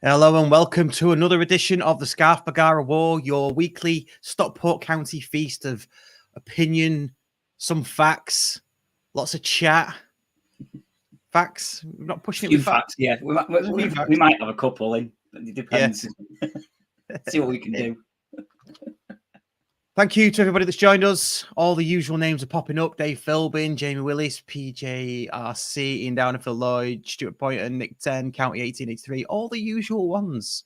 Hello and welcome to another edition of the Scarf Bagara War, your weekly Stockport County feast of opinion, some facts, lots of chat. Facts? We're not pushing it with facts. Yeah. We might have a couple in. It depends. Yeah. See what we can do. Thank you to everybody that's joined us. All the usual names are popping up. Dave Philbin, Jamie Willis, PJRC, Ian Downer, Phil Lloyd, Stuart Poynton, Nick 10, County 1883. All the usual ones.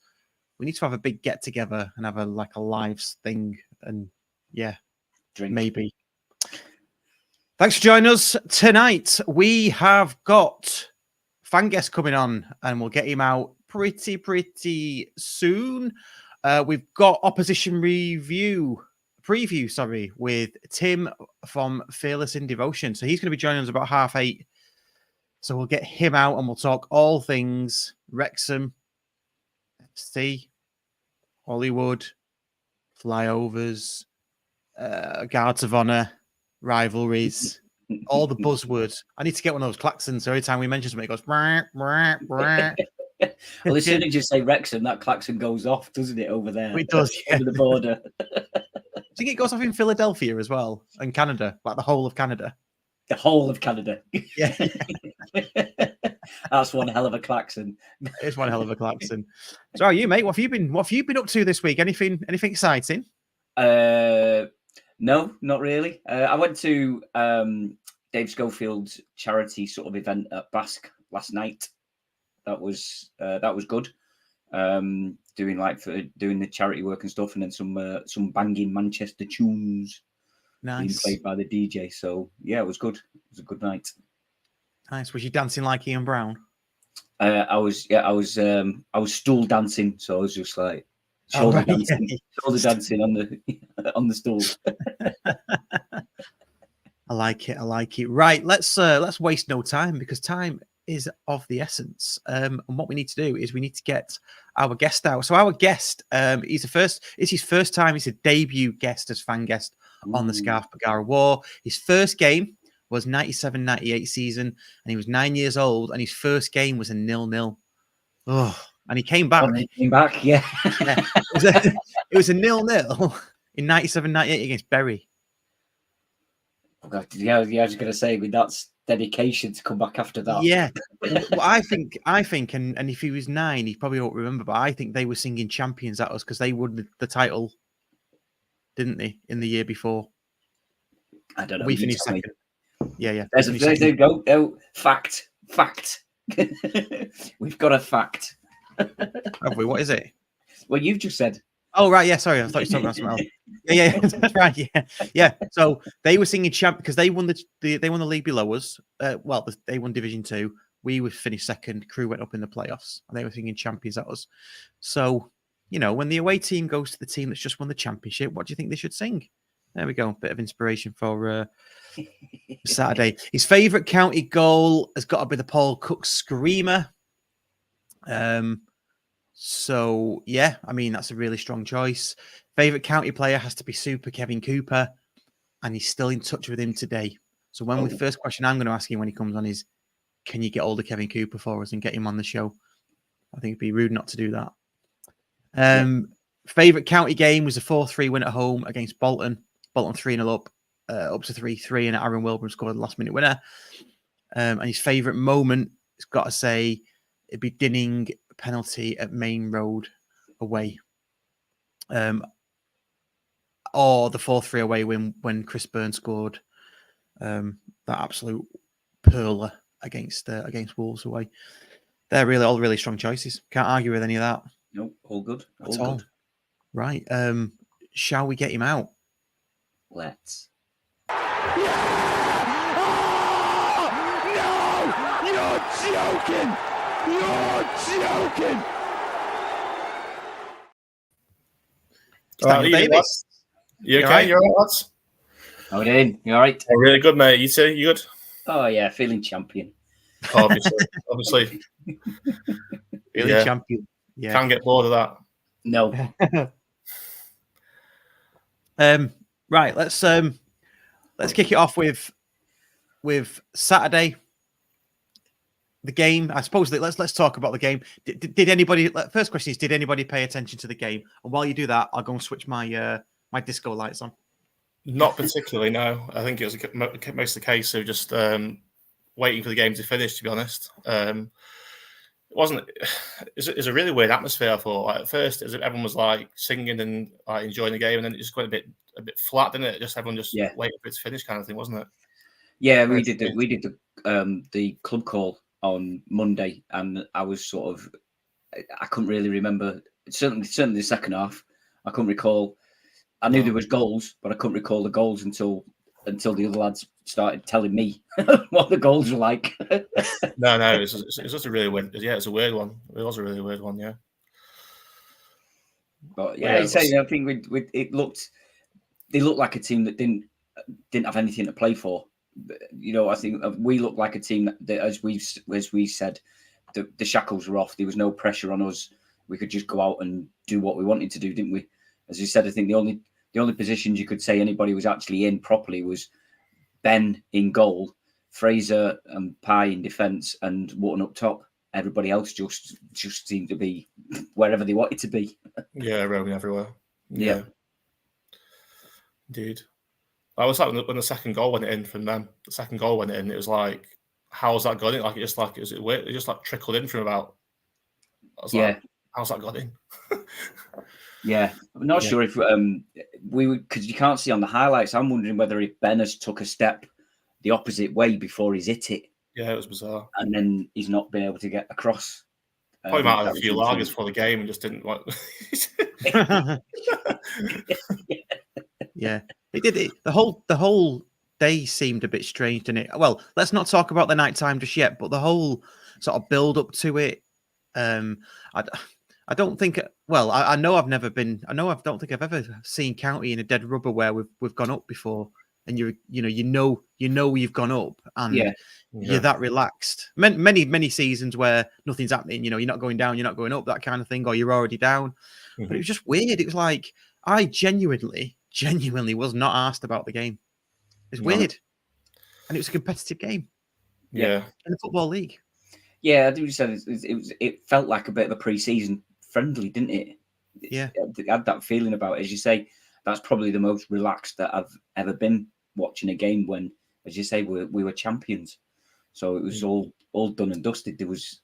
We need to have a big get together and have a live thing. And drink. Maybe. Thanks for joining us tonight. We have got fan guest coming on, and we'll get him out pretty soon. We've got opposition preview, with Tim from Fearless in Devotion. So he's going to be joining us about 8:30. So we'll get him out and we'll talk all things Wrexham, FC, Hollywood, flyovers, guards of honour, rivalries, all the buzzwords. I need to get one of those klaxons. So every time we mention something, it goes, brah, brah, brah. Well, as soon as you say Wrexham, that klaxon goes off, doesn't it, over there? It does, yeah. Over the border. I think it goes off in Philadelphia as well, and Canada, like the whole of Canada. The whole of Canada. Yeah. That's one hell of a klaxon. It's one hell of a klaxon. So, how are you, mate? What have you been up to this week? Anything exciting? No, not really. I went to Dave Schofield's charity sort of event at Basque last night. That was good. Doing the charity work and stuff, and then some banging Manchester tunes being played by the DJ. So yeah, it was good. It was a good night. Nice. Was you dancing like Ian Brown? I was stool dancing, so I was just like shoulder dancing on the stool. I like it. Right, let's waste no time because time is of the essence. And what we need to do is we need to get our guest out. So our guest, it's his first time. He's a debut guest as fan guest on the Scarf Bagara War. His first game was 97-98 season, and he was 9 years old, and his first game was a 0-0. Oh, and he came back. Yeah. It was a 0-0 in 97-98 against Bury. Oh God, yeah, I was going to say, that's dedication to come back after that. Yeah, well, I think, and if he was 9, he probably won't remember, but I think they were singing champions at us because they won the title, didn't they, in the year before? I don't know. We finished second. Yeah. There you go. Oh, fact. We've got a fact. Have we? What is it? Well, you've just said. Oh, right. Yeah. Sorry. I thought you were talking about something else. Yeah. That's right. Yeah. So they were singing champ because they won the league below us. They won Division 2. We were finished second. Crew went up in the playoffs, and they were singing champions at us. So, when the away team goes to the team that's just won the championship, what do you think they should sing? There we go. Bit of inspiration for Saturday. His favourite county goal has got to be the Paul Cook Screamer. So, yeah, I mean, that's a really strong choice. Favourite county player has to be Super Kevin Cooper, and he's still in touch with him today. So the first question I'm going to ask him when he comes on is, can you get hold of Kevin Cooper for us and get him on the show? I think it'd be rude not to do that. Favourite county game was a 4-3 win at home against Bolton. Bolton 3-0 up to 3-3, and Aaron Wilburn scored the last-minute winner. And his favourite moment, it's got to say, it'd be Dinning penalty at Main Road away. Or the 4-3 away win when Chris Byrne scored that absolute pearler against Wolves away. They're all really strong choices. Can't argue with any of that. Nope, all good. All good. Right. Shall we get him out? Let's. Oh, no! You're joking! Daniel Davis. You okay? You all right, lads? How are you doing? You all right? Oh, really good, mate. You too? You good? Oh, yeah. Feeling champion. Obviously. Feeling champion. Yeah. Can't get bored of that. No. Right. Let's kick it off with Saturday. the game. I suppose that let's talk about the game. Did anybody? First question is: did anybody pay attention to the game? And while you do that, I'll go and switch my my disco lights on. Not particularly, no. I think it was most of the case of just waiting for the game to finish, to be honest. It wasn't. It's a really weird atmosphere. I thought like, at first, as if everyone was like singing and like enjoying the game, and then it just went a bit flat, didn't it? Just everyone just waiting for it to finish, kind of thing, wasn't it? Yeah, we did the club call on Monday, and I was sort of I couldn't really remember. Certainly the second half, I couldn't recall. I knew there was goals, but I couldn't recall the goals until the other lads started telling me what the goals were like. No, it's just a really weird. Yeah, it's a weird one. It was a really weird one. Yeah. But yeah, I think they looked like a team that didn't have anything to play for. You know, I think we looked like a team that as we said, the shackles were off. There was no pressure on us. We could just go out and do what we wanted to do, didn't we? As you said, I think the only positions you could say anybody was actually in properly was Ben in goal, Fraser and Pye in defence, and Wharton up top. Everybody else just seemed to be wherever they wanted to be. Yeah, roaming everywhere. Yeah. Indeed. I was like when the second goal went in from them. The second goal went in. It was like, how's that got in? Like it just like trickled in from about. I was like, how's that got in? Yeah, I'm not sure if we would, because you can't see on the highlights. I'm wondering whether if Ben has took a step the opposite way before he's hit it. Yeah, it was bizarre. And then he's not been able to get across. Probably might have a few lagers for the game and just didn't like. Yeah, it did. The whole day seemed a bit strange, didn't it? Well, let's not talk about the night time just yet, but the whole sort of build up to it. I don't think. Well, I know I've never been. I don't think I've ever seen County in a dead rubber where we've gone up before, and you know you've gone up, and you're that relaxed. Many seasons where nothing's happening. You know, you're not going down, you're not going up, that kind of thing, or you're already down. Mm-hmm. But it was just weird. It was like I genuinely was not asked about the game. It's weird, and it was a competitive game. Yeah, in the football league. Yeah, I do say it felt like a bit of a pre-season friendly, didn't it? Yeah, I had that feeling about it. As you say, that's probably the most relaxed that I've ever been watching a game when, as you say, we were champions. So it was all done and dusted. There was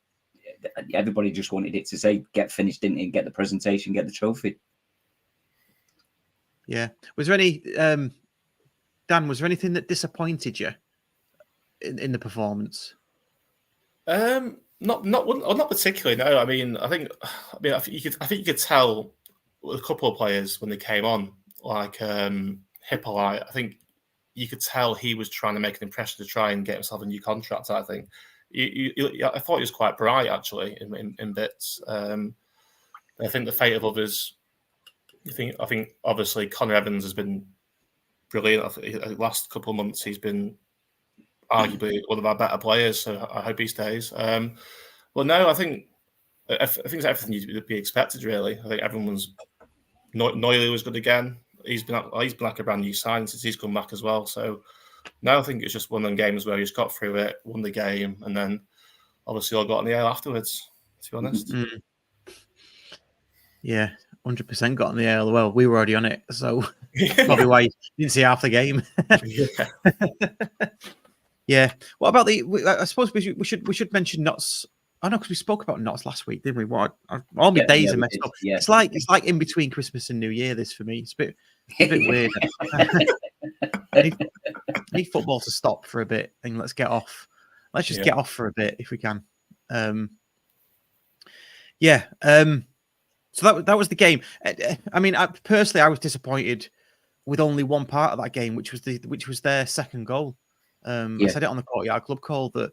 everybody just wanted it to say get finished, didn't it? Get the presentation, get the trophy. Yeah. Was there any Dan? Was there anything that disappointed you in the performance? Not particularly. No, I think you could tell a couple of players when they came on, like Hippolyte. I think you could tell he was trying to make an impression to try and get himself a new contract. I think I thought he was quite bright actually in bits. I think the fate of others. I think obviously Connor Evans has been brilliant. I think the last couple of months he's been arguably one of our better players, so I hope he stays. Well, no, I think it's everything you'd be expected, really. I think everyone's Noiley was good again. He's been like a brand new sign since he's come back as well. So no, I think it's just one of them games where he just got through it, won the game, and then obviously all got on the air afterwards. To be honest, yeah, 100% got on the air. Well, we were already on it, so probably why you didn't see half the game. Yeah. What about I suppose we should mention Notts. I know because we spoke about Notts last week, didn't we? What all my days are messed up. Yeah. It's like in between Christmas and New Year. This for me, it's a bit weird. I need football to stop for a bit and let's get off. Let's just get off for a bit if we can. So that was the game. I mean, personally, I was disappointed with only one part of that game, which was their second goal. I said it on the Courtyard Club call that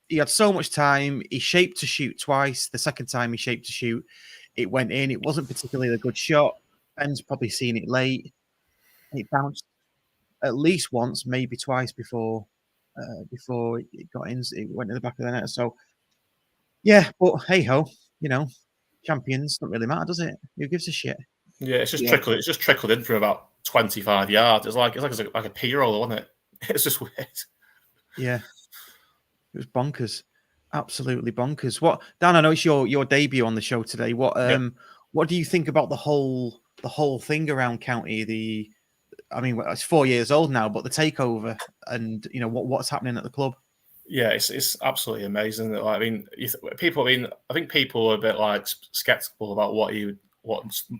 he had so much time. He shaped to shoot twice. The second time he shaped to shoot, it went in. It wasn't particularly a good shot. Ben's probably seen it late. It bounced at least once, maybe twice before it got in. It went to the back of the net. So yeah, but hey ho, champions don't really matter, does it? Who gives a shit? Yeah, it's just trickled. It's just trickled in from about 25 yards. It's like a pea roller, wasn't it? It's just weird. Yeah. It was bonkers, absolutely bonkers. What, Dan? I know it's your debut on the show today. What do you think about the whole thing around County? I mean, it's 4 years old now, but the takeover and what's happening at the club. Yeah, it's absolutely amazing. Like, I mean, people. I mean, I think people are a bit like skeptical about what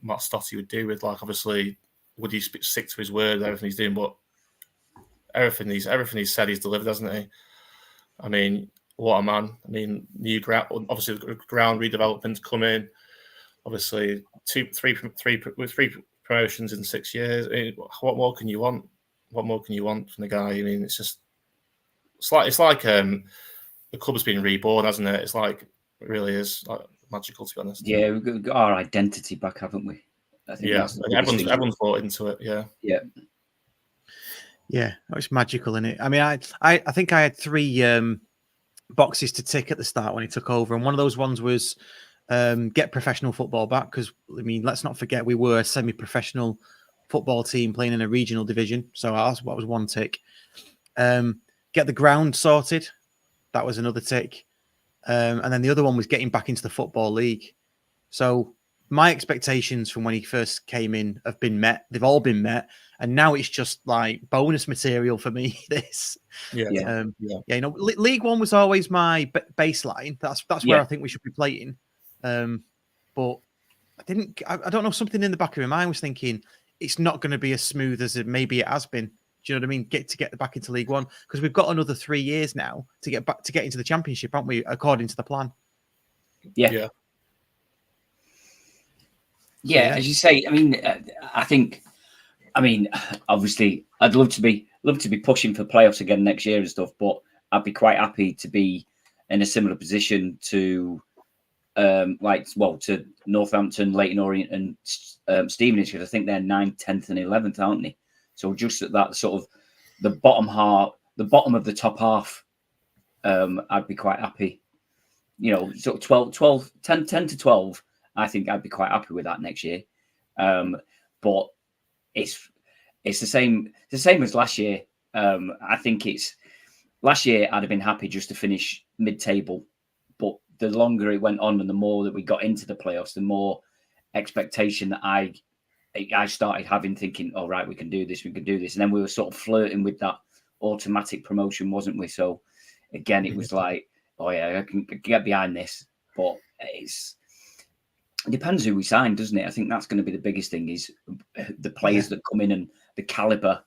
Matt Stotty would do with, like, obviously, would he stick to his word, everything he's doing, but everything he's said, he's delivered, hasn't he? I mean, what a man. I mean, new ground, obviously, ground redevelopment's come in. Obviously, three promotions in 6 years. I mean, what more can you want? What more can you want from the guy? I mean, it's like the club has been reborn, hasn't it? It's like, it really is like magical, to be honest. Yeah, we've got our identity back, haven't we? I think that's everyone's bought into it. Yeah, it's magical, isn't it? I mean, I think I had 3 boxes to tick at the start when he took over, and one of those ones was get professional football back, because I mean, let's not forget we were a semi-professional football team playing in a regional division, so that was one tick. Get the ground sorted, that was another tick, and then the other one was getting back into the Football League. So my expectations from when he first came in have been met. They've all been met, and now it's just like bonus material for me. This, League One was always my baseline. That's where I think we should be playing. But I don't know, something in the back of my mind was thinking it's not going to be as smooth as maybe it has been. Do you know what I mean? Get back into League One, because we've got another 3 years now to get into the Championship, aren't we? According to the plan. Yeah. As you say. I mean, I mean, obviously, I'd love to be pushing for playoffs again next year and stuff, but I'd be quite happy to be in a similar position to to Northampton, Leyton Orient, and Stevenage, because I think they're 9th, 10th, and 11th, aren't they? So just at that sort of the bottom of the top half, I'd be quite happy. Sort of 10 to 12. I think I'd be quite happy with that next year. But it's the same as last year. I think last year I'd have been happy just to finish mid-table, but the longer it went on and the more that we got into the playoffs, the more expectation that I started having, thinking, oh, right, we can do this. And then we were sort of flirting with that automatic promotion, wasn't we? So again, it was like, oh yeah, I can get behind this. But it depends who we sign, doesn't it? I think that's going to be the biggest thing, is the players that come in and the caliber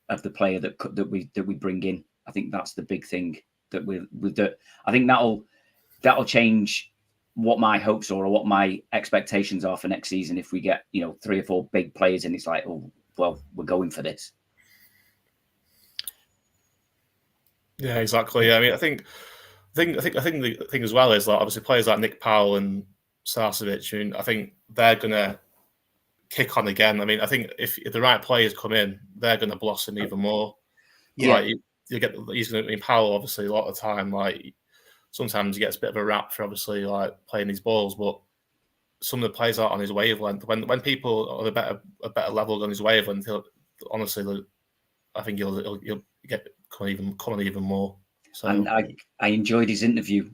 of the player that we bring in. I think that's the big thing I think that'll change what my hopes are or what my expectations are for next season. If we get 3 or 4 big players and it's like, oh well, we're going for this. Yeah, exactly. I mean, I think the thing as well is, like, obviously players like Nick Powell and Sarcevic, I mean, I think they're gonna kick on again. I mean, I think if the right players come in, they're gonna blossom even more. Yeah, like, he's gonna. I mean, Powell, obviously, a lot of the time, like, sometimes he gets a bit of a rap for obviously like playing these balls, but some of the players aren't on his wavelength. When people are a better level on his wavelength, I think he'll get come on even more. So, and I enjoyed his interview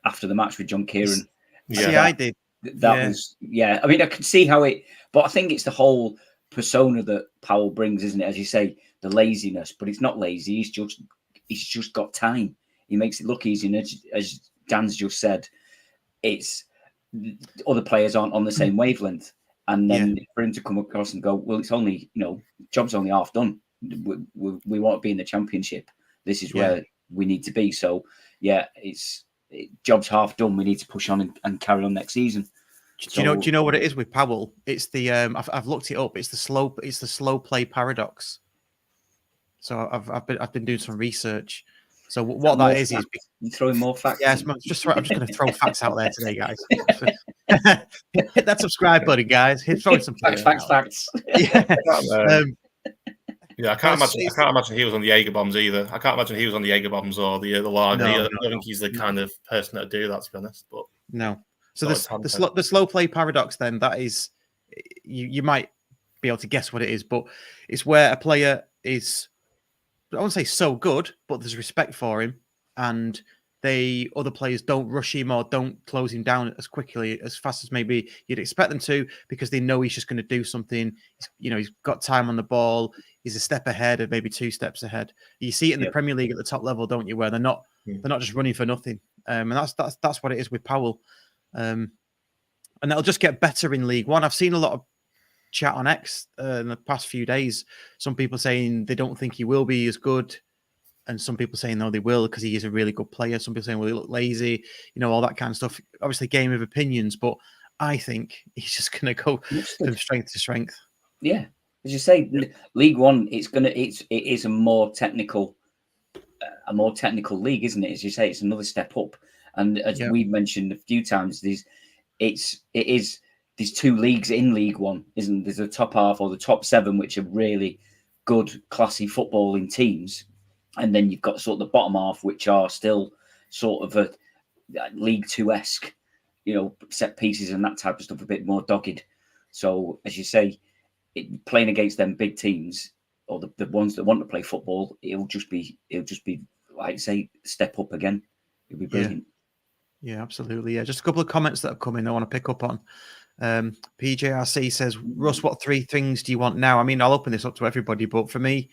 after the match with John Kieran. Yeah, I did. That was. I mean, I could see how but I think it's the whole persona that Powell brings, isn't it? As you say, the laziness, but it's not lazy. He's just got time. He makes it look easy, and as Dan's just said, it's other players aren't on the same wavelength, and then for him to come across and go, well, it's only job's only half done. We want to be in the Championship. This is where we need to be. So job's half done. We need to push on and carry on next season. Do you know what it is with Powell? It's the I've looked it up. It's the slow play paradox. So I've been doing some research. So what that is you throwing more facts? Yes, I'm just going to throw facts out there today, guys. Hit that subscribe button, guys. Throw some facts. I can't imagine he was on the Jaeger bombs either. I can't imagine he was on the Jaeger bombs or the lager. I don't think he's the kind of person that would do that, to be honest. But no. So the slow play paradox, then, that is, you might be able to guess what it is, but it's where a player is, I won't say so good, but there's respect for him, and other players don't rush him or don't close him down as quickly, as fast as maybe you'd expect them to, because they know he's just going to do something. He's got time on the ball. He's a step ahead, or maybe 2 steps ahead. You see it in the Premier League at the top level, don't you? Where they're not just running for nothing. And that's what it is with Powell. And that'll just get better in League One. I've seen a lot of chat on X in the past few days. Some people saying they don't think he will be as good, and some people saying no, they will, because he is a really good player. Some people saying, well, he look lazy, all that kind of stuff. Obviously, game of opinions, but I think he's just going to go from strength to strength. Yeah, as you say, League One, it is a more technical league, isn't it? As you say, it's another step up. And as we've mentioned a few times, there's 2 leagues in League One, isn't there? There's the top half, or the top 7, which are really good, classy footballing teams. And then you've got sort of the bottom half, which are still sort of a League Two-esque, set pieces and that type of stuff, a bit more dogged. So, as you say, playing against them big teams, or the ones that want to play football, it'll just be like say, step up again. It'll be brilliant. Yeah, absolutely. Yeah, just a couple of comments that have come in I want to pick up on. PJRC says, Russ, what 3 things do you want now? I mean, I'll open this up to everybody, but for me,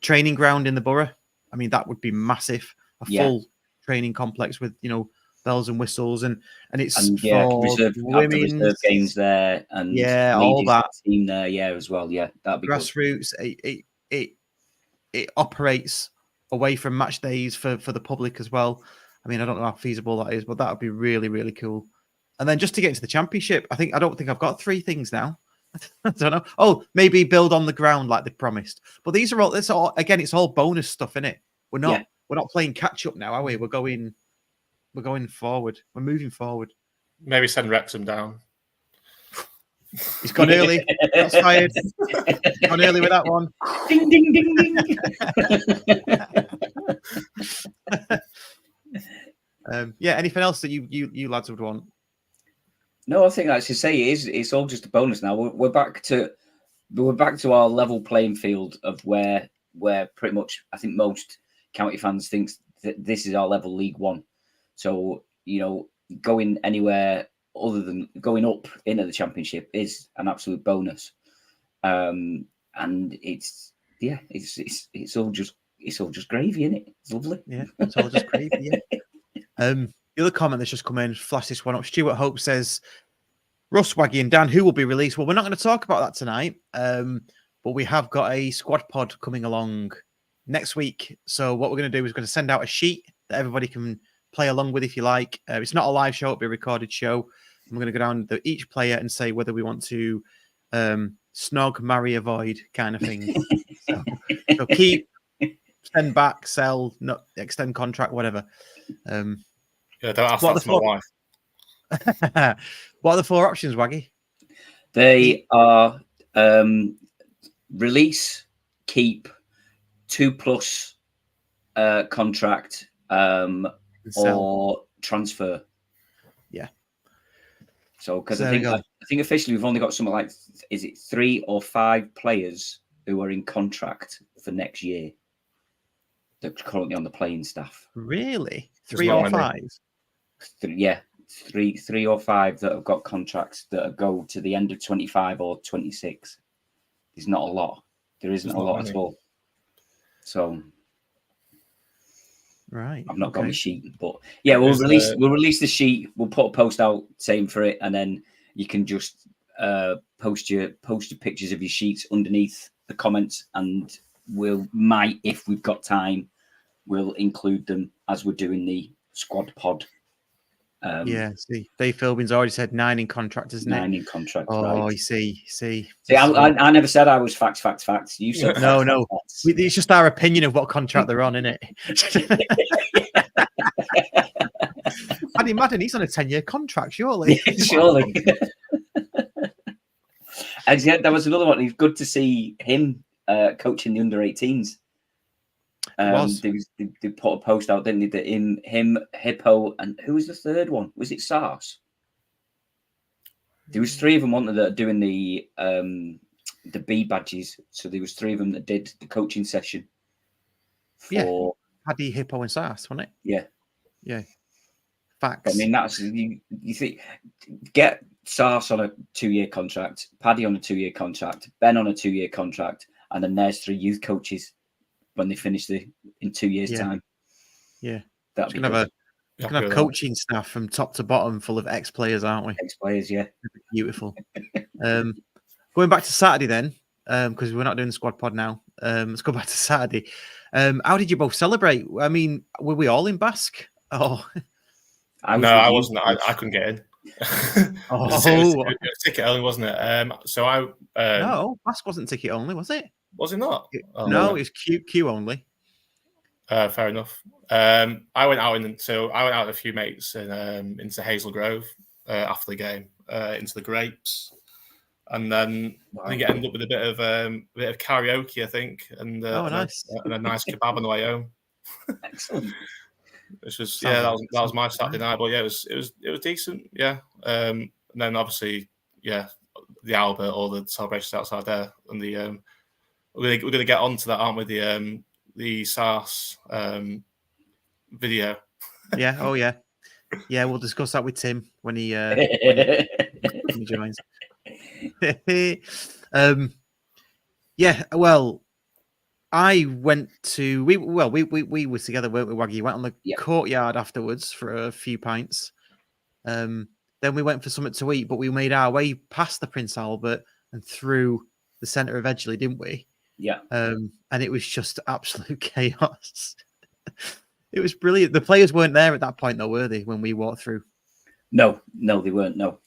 training ground in the borough. I mean, that would be massive. A full training complex with, bells and whistles, and it's for reserve games there, and all that team there, as well. Yeah, that'd be grassroots. Good. It operates away from match days for the public as well. I mean, I don't know how feasible that is, but that would be really, really cool. And then just to get into the championship, I don't think I've got 3 things now. I don't know. Oh, maybe build on the ground like they promised. But these are all. It's all bonus stuff, isn't it? We're not playing catch up now, are we? We're going forward. We're moving forward. Maybe send Wrexham down. He's gone early. That's fired. Gone early with that one. Ding ding ding ding. Anything else that you lads would want? No, I think, as you say, it's all just a bonus now. We're back to our level playing field of where pretty much I think most county fans think that this is our level League One. So going anywhere other than going up into the Championship is an absolute bonus. And it's all just gravy, isn't it? It's lovely. Yeah, it's all just gravy. Yeah. The other comment that's just come in, flash this one up. Stuart Hope says, Russ, Waggy and Dan, who will be released? Well, we're not going to talk about that tonight, but we have got a squad pod coming along next week. So what we're going to do is we're going to send out a sheet that everybody can play along with if you like. It's not a live show, it'll be a recorded show. And we're going to go down to each player and say whether we want to snog, marry, avoid kind of thing. so keep, send back, sell, not extend contract, whatever. Don't ask that to my wife. What are the 4 options, Waggy? They are release, keep, 2+ contract, or transfer. Yeah. So because I think officially we've only got something like, is it 3 or 5 players who are in contract for next year that are currently on the playing staff. Really? 3 or 5? Yeah. 3 or 5 that have got contracts that go to the end of 25 or 26. There's not a lot. There isn't a lot at all. So, right, I've not got my sheet, but yeah, we'll release the sheet. We'll put a post out saying for it, and then you can just post your pictures of your sheets underneath the comments, and if we've got time, we'll include them as we're doing the squad pod. See, Dave Philbin's already said 9 in contract, isn't it? 9 in contract. Oh, right. you see. I never said I was facts. You said no. It's just our opinion of what contract they're on, isn't it? I'd imagine he's on a 10-year contract, surely. Surely. And yeah, there was another one. It's good to see him coaching the under-18s. They put a post out, didn't they? That him, Hippo, and who was the third one? Was it SARS? There was 3 of them, weren't there, that are doing the B badges. So there was 3 of them that did the coaching session for Paddy, Hippo, and Sass, wasn't it? Yeah. Yeah. Facts. I mean, that's you think get Sars on a 2-year contract, Paddy on a 2-year contract, Ben on a 2-year contract, and then there's 3 youth coaches when they finish in 2 years' time. Yeah. That'd be gonna good. have coaching staff from top to bottom full of ex-players, aren't we? Ex-players, yeah. Beautiful. Going back to Saturday then, because we're not doing the squad pod now. Let's go back to Saturday. How did you both celebrate? I mean, were we all in Basque? Oh, I wasn't. I couldn't get in. Oh, it was ticket only, wasn't it? So I no, Basque wasn't ticket only, was it? Was it not? No, it was queue only. Fair enough. I went out with a few mates into Hazel Grove after the game, into the Grapes, and then I think it ended up with a bit of karaoke, I think, and nice. and a nice kebab on the way home. Excellent. Which was that was my Saturday night, but yeah, it was decent, yeah. And then obviously, yeah, the Albert, all the celebrations outside there, and the we're gonna get onto that, aren't we? The SARS video. Yeah. Oh yeah. Yeah, we'll discuss that with Tim when he joins. Yeah. Well, I went to we were together, weren't we, Waggy? Went on the courtyard afterwards for a few pints. Then we went for something to eat, but we made our way past the Prince Albert and through the centre of Edgeley, didn't we? Yeah. And it was just absolute chaos. It was brilliant. The players weren't there at that point, though, were they? When we walked through. No, they weren't. No.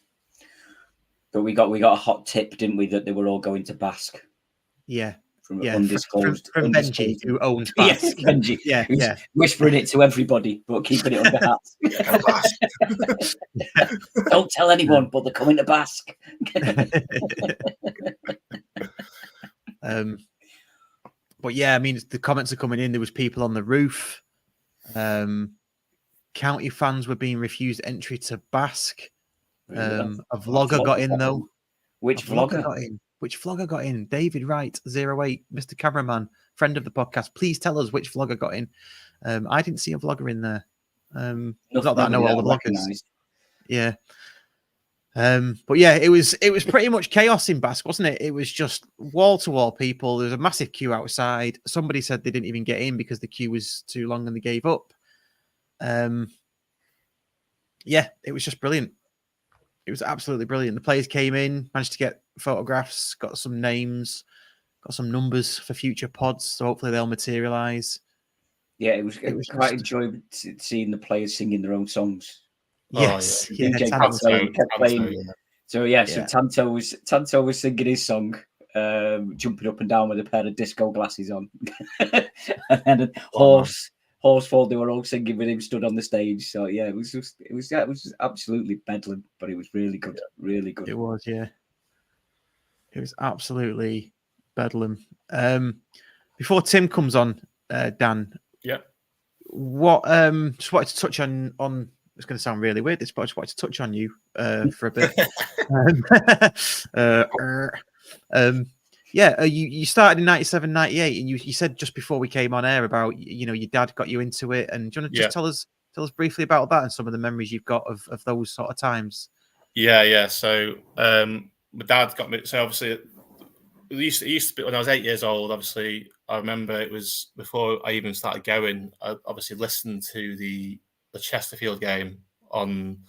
But we got a hot tip, didn't we, that they were all going to Basque? Yeah. From undisclosed from Benji, who owns Basque. Yes, Benji. Yeah. Whispering it to everybody, but keeping it under hats. Don't tell anyone, but they're coming to Basque. But yeah, I mean, the comments are coming in. There was people on the roof. County fans were being refused entry to Basque. A vlogger got in, though. Which vlogger got in? Which vlogger got in? David Wright, 08, Mr. Cameraman, friend of the podcast. Please tell us which vlogger got in. I didn't see a vlogger in there. Not that I know all the vloggers. Yeah. But yeah, it was pretty much chaos in Basque, wasn't it? It was just wall to wall people. There was a massive queue outside. Somebody said they didn't even get in because the queue was too long and they gave up. Yeah, it was just brilliant. It was absolutely brilliant. The players came in, managed to get photographs, got some names, got some numbers for future pods. So hopefully they'll materialize. Yeah, it was quite enjoyable seeing the players singing their own songs. Yes, DJ kept playing. So Tanto was singing his song, jumping up and down with a pair of disco glasses on, and then Horsefall, they were all singing with him, stood on the stage. So yeah, it was just absolutely bedlam, but it was really good, really good. It was, yeah. It was absolutely bedlam. Before Tim comes on, Dan. Yeah. What just wanted to touch on it's going to sound really weird, this, but I just wanted to touch on you for a bit. You started in 97, 98, and you said just before we came on air about, your dad got you into it. And do you want to just tell us briefly about that and some of the memories you've got of those sort of times? Yeah. So my dad got me. So obviously, it used to be when I was 8 years old. Obviously, I remember it was before I even started going. I obviously listened to the Chesterfield game on.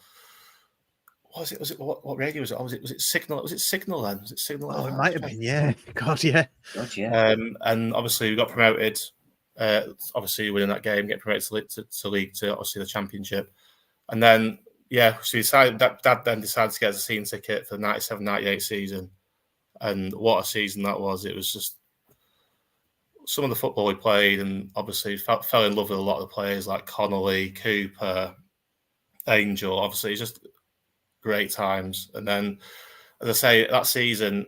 What was it? What radio was it? Was it Signal? Was it Signal then? Was it Signal? Oh, it might have been. Yeah. God, yeah. And obviously we got promoted. Obviously winning that game, get promoted to League to obviously the Championship, and then so Dad then decided to get us a season ticket for the 97-98 season, and what a season that was! It was just some of the football we played, and obviously fell in love with a lot of the players like Connolly, Cooper, Angel. Obviously, it's just great times. And then, as I say, that season,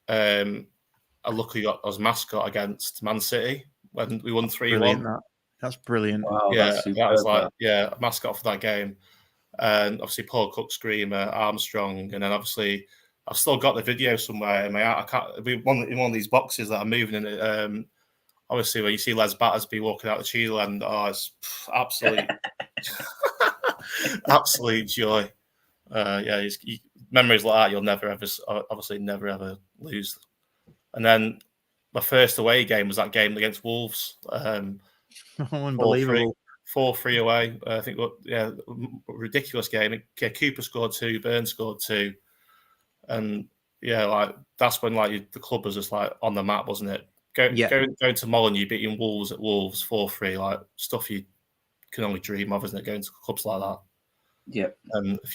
I luckily got as mascot against Man City when we won 3-1. That's brilliant. Wow, that was like a mascot for that game. And obviously Paul Cook, Screamer, Armstrong, and then obviously I've still got the video somewhere in my in one of these boxes that I'm moving in obviously when you see Les Battersby walking out the Cheadle end, it's absolute, absolute joy. Memories like that you'll never ever lose. And then my first away game was that game against Wolves. Unbelievable. 4-3 away. I think, ridiculous game. Cooper scored 2, Burns scored 2. And that's when the club was just on the map, wasn't it? Going to Molineux, beating Wolves at Wolves 4-3, stuff you can only dream of, isn't it? Going to clubs like that. Yeah. And a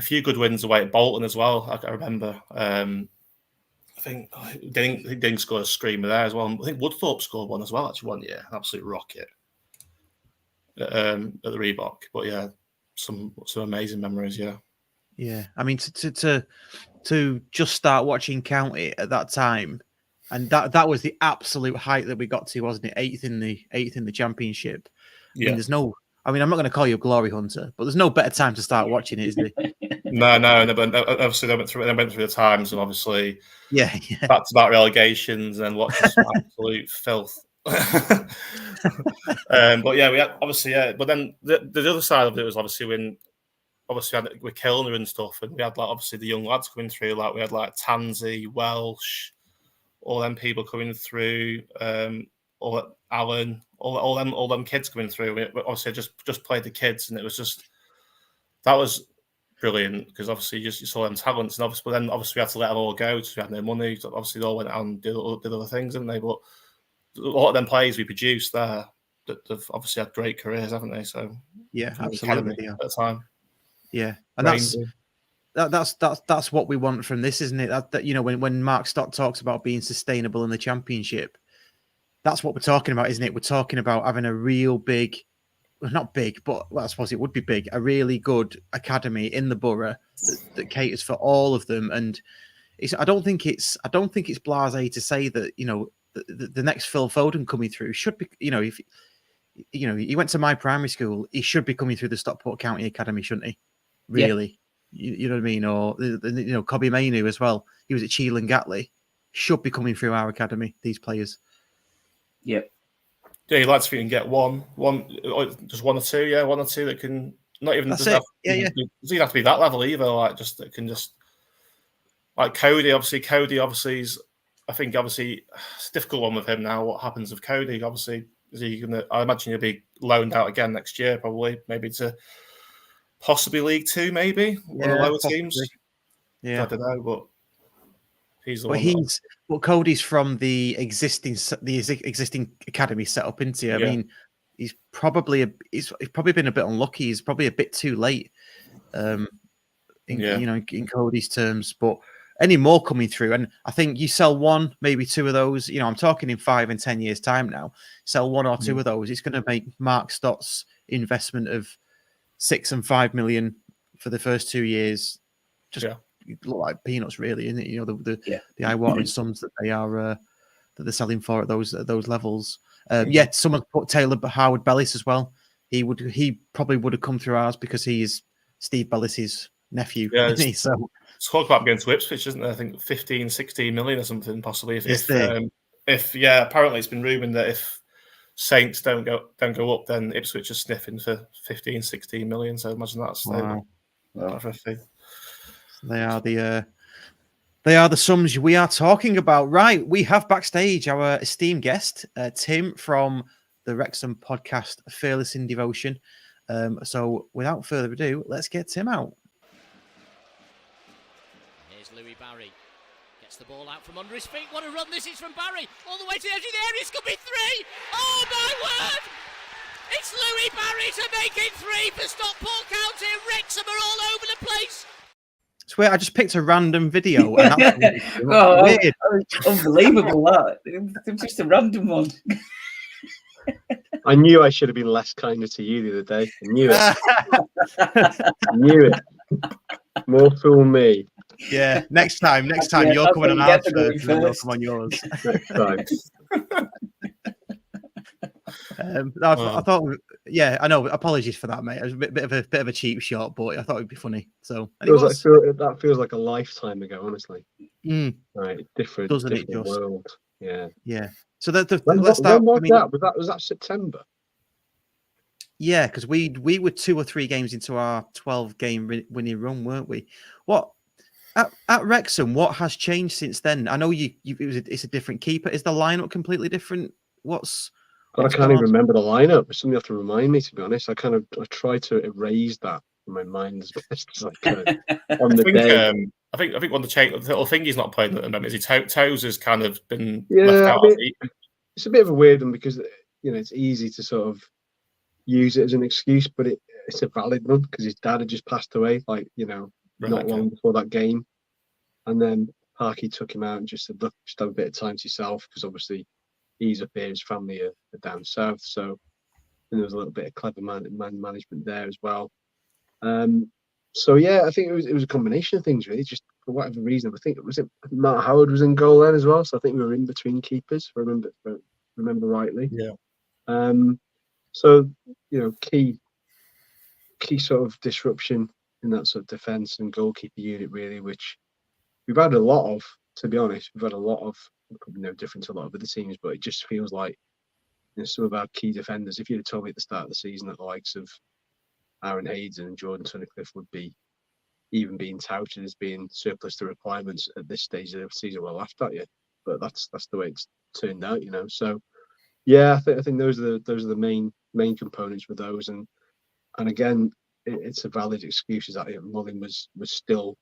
few good wins away at Bolton as well. I remember. I think Ding scored a screamer there as well. I think Woodthorpe scored one as well, actually, one year. Absolute rocket at the Reebok. But yeah, some amazing memories, yeah. Yeah. I mean, to just start watching County at that time, and that was the absolute height that we got to, wasn't it? Eighth in the Championship. Yeah. I mean, I'm not going to call you a glory hunter, but there's no better time to start watching it, is there? No. Obviously, they went through the times, and obviously, back-to-back relegations, and then watching some absolute filth. But yeah, we had obviously, But then the other side of it was obviously when with Kilner and stuff, and we had obviously the young lads coming through. We had Tansy, Welsh, all them people coming through. All Alan, all them kids coming through. We obviously just played the kids, and it was that was brilliant because obviously you saw them talents, and obviously we had to let them all go because we had no money. So obviously they all went out and did other things, didn't they? But a lot of them players we produced there that they've obviously had great careers, haven't they? So yeah, absolutely. At the time, yeah, and that's what we want from this, isn't it? That when Mark Stott talks about being sustainable in the Championship, that's what we're talking about, isn't it? We're talking about having a real big. Not big, but I suppose it would be big. A really good academy in the borough that caters for all of them, and I don't think it's blasé to say that the next Phil Foden coming through should be if he went to my primary school, he should be coming through the Stockport County Academy, shouldn't he? Really, you know what I mean? Or Cobby Mainu as well. He was at Cheadle and Gatley. Should be coming through our academy. These players. Yep. Yeah, you'd like to think you can get just one or two that can not even. Doesn't have to be that level either. That can just Cody. Obviously, is. I think obviously it's a difficult one with him now. What happens with Cody? Obviously, is he gonna? I imagine he'll be loaned out again next year, probably maybe to possibly League Two, maybe one of the lower teams. Yeah, I don't know, but. Cody's from the existing academy set up, isn't he? I mean, he's probably been a bit unlucky. He's probably a bit too late, in Cody's terms. But any more coming through, and I think you sell one, maybe two of those. I'm talking in 5 and 10 years' time now. Sell one or two of those. It's going to make Mark Stott's investment of 6 and 5 million for the first 2 years look like peanuts, really, isn't it? The eye-watering sums that they're selling for at those levels. Someone put Taylor Howard Bellis as well. He probably would have come through ours because he is Steve Bellis's nephew. Yeah, so it's talk about going to Ipswich, isn't there? I think 15, 16 million or something, possibly. Apparently it's been rumoured that if Saints don't go up, then Ipswich is sniffing for 15, 16 million. So imagine that's for a fee. They are the sums we are talking about. Right, we have backstage our esteemed guest, Tim from the Wrexham podcast, Fearless in Devotion. So without further ado, let's get Tim out. Here's Louis Barry. Gets the ball out from under his feet. What a run this is from Barry. All the way to the edge of the area. It's going to be 3. Oh, my word. It's Louis Barry to make it 3 for Stockport County. Wrexham are all over the place. I swear, I just picked a random video. And weird. Unbelievable, that. It's just a random one. I knew I should have been less kinder to you the other day. I knew it. Knew it. More fool me. Yeah, next time you're coming on ours first, and then we'll come on yours. Next time. I thought, I know. Apologies for that, mate. It was a bit of a cheap shot, but I thought it'd be funny. So that feels like a lifetime ago, honestly. Right, different world. Yeah. Yeah. So let's When start. was I mean, that? Was that September? yeah, because we were 2 or 3 games into our 12-game winning run, weren't we? What at Wrexham? What has changed since then? I know it's a different keeper. Is the lineup completely different? What's God, I can't gone even on? remember the lineup. Somebing have to remind me. To be honest, I try to erase that from my mind as best as I could on the day. I think one of the change. The thing he's not playing at the moment is Toes has kind of been left Yeah, out. I mean, it's a bit of a weird one because it's easy to sort of use it as an excuse, but it's a valid one because his dad had just passed away, not long before that game, and then Parky took him out and just said, "Look, just have a bit of time to yourself," because obviously he's up here, his family are down south, so and there was a little bit of clever man management there as well. So yeah, I think it was a combination of things really. Just for whatever reason, I think it Matt Howard was in goal then as well. So I think we were in between keepers, if I remember rightly. Yeah. So key sort of disruption in that sort of defence and goalkeeper unit really, which we've had a lot of. To be honest, we've had a lot of, probably no different to a lot of other teams, but it just feels like some of our key defenders. If you'd have told me at the start of the season that the likes of Aaron Hayden and Jordan Tunnicliffe would be even being touted as being surplus to requirements at this stage of the season, well, laughed at you. But that's the way it's turned out, So yeah, I think those are the main components with those, and again, it's a valid excuse. Is that Mullin was still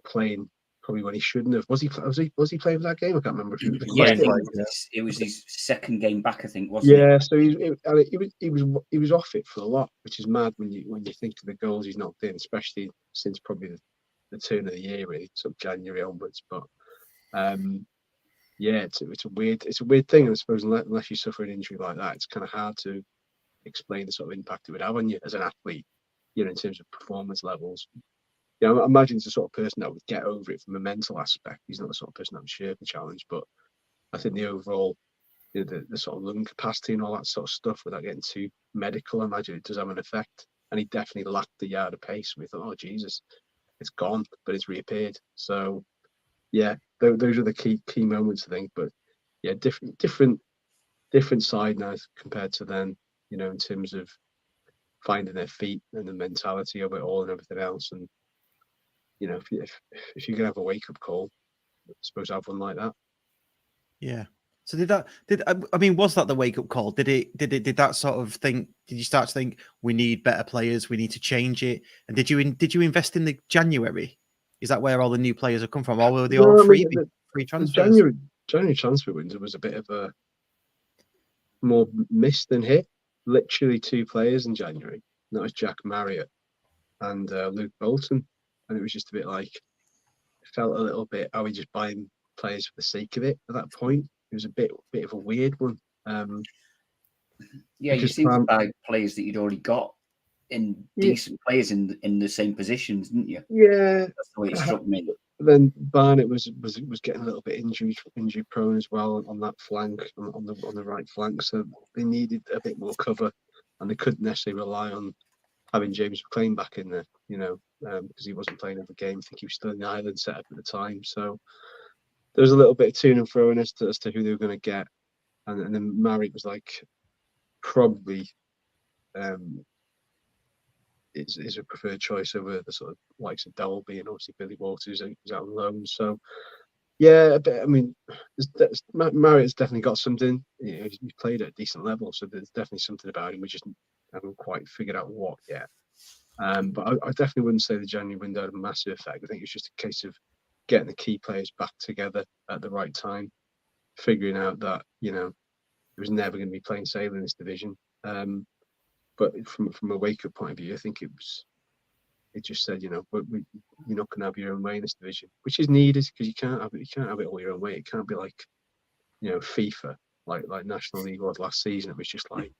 playing probably when he shouldn't have. Was he playing for that game? I can't remember if he was Yeah, playing. it was his second game back, I think, wasn't it? Yeah, so he was off it for a lot, which is mad when you think of the goals he's knocked in, especially since probably the turn of the year, really, sort of January onwards. But yeah, it's a weird thing, and I suppose unless you suffer an injury like that, it's kind of hard to explain the sort of impact it would have on you as an athlete, in terms of performance levels. I imagine it's the sort of person that would get over it from a mental aspect. He's not the sort of person that would share the challenge, but I think the overall, the sort of lung capacity and all that sort of stuff, without getting too medical, I imagine it does have an effect. And he definitely lacked the yard of pace. We thought, oh Jesus, it's gone, but it's reappeared. So yeah, those are the key moments, I think. But yeah, different side now compared to then, in terms of finding their feet and the mentality of it all and everything else. And if you can have a wake up call, I suppose I have one like that. Yeah. So was that the wake up call? Did that sort of thing? Did you start to think we need better players? We need to change it? And did you invest in the January? Is that where all the new players have come from? Or were they all free transfers? The January transfer window was a bit of a more miss than hit. Literally 2 players in January. And that was Jack Marriott and Luke Bolton. And it was just a bit like, it felt a little bit, are we just buying players for the sake of it at that point? It was a bit of a weird one. Yeah, you seem to buy players that you'd already got in decent players in the same positions, didn't you? Yeah, that's the way it struck me. Then Barnett was getting a little bit injury prone as well on that flank, on the right flank. So they needed a bit more cover, and they couldn't necessarily rely on having James McLean back in there, because he wasn't playing every game. I think he was still in the Island setup at the time. So there was a little bit of to and fro as to who they were going to get, and then Marriott was like probably is a preferred choice over the sort of likes of Dolby and obviously Billy Walters who's out on loan. So yeah, I mean, Marriott's definitely got something. He's played at a decent level, so there's definitely something about him. We just haven't quite figured out what yet. But I definitely wouldn't say the January window had a massive effect. I think it's just a case of getting the key players back together at the right time, figuring out that it was never going to be plain sailing in this division. But from a wake-up point of view, I think it just said, you're not going to have your own way in this division, which is needed because you can't have it all your own way. It can't be like FIFA, like National League was last season. It was just like,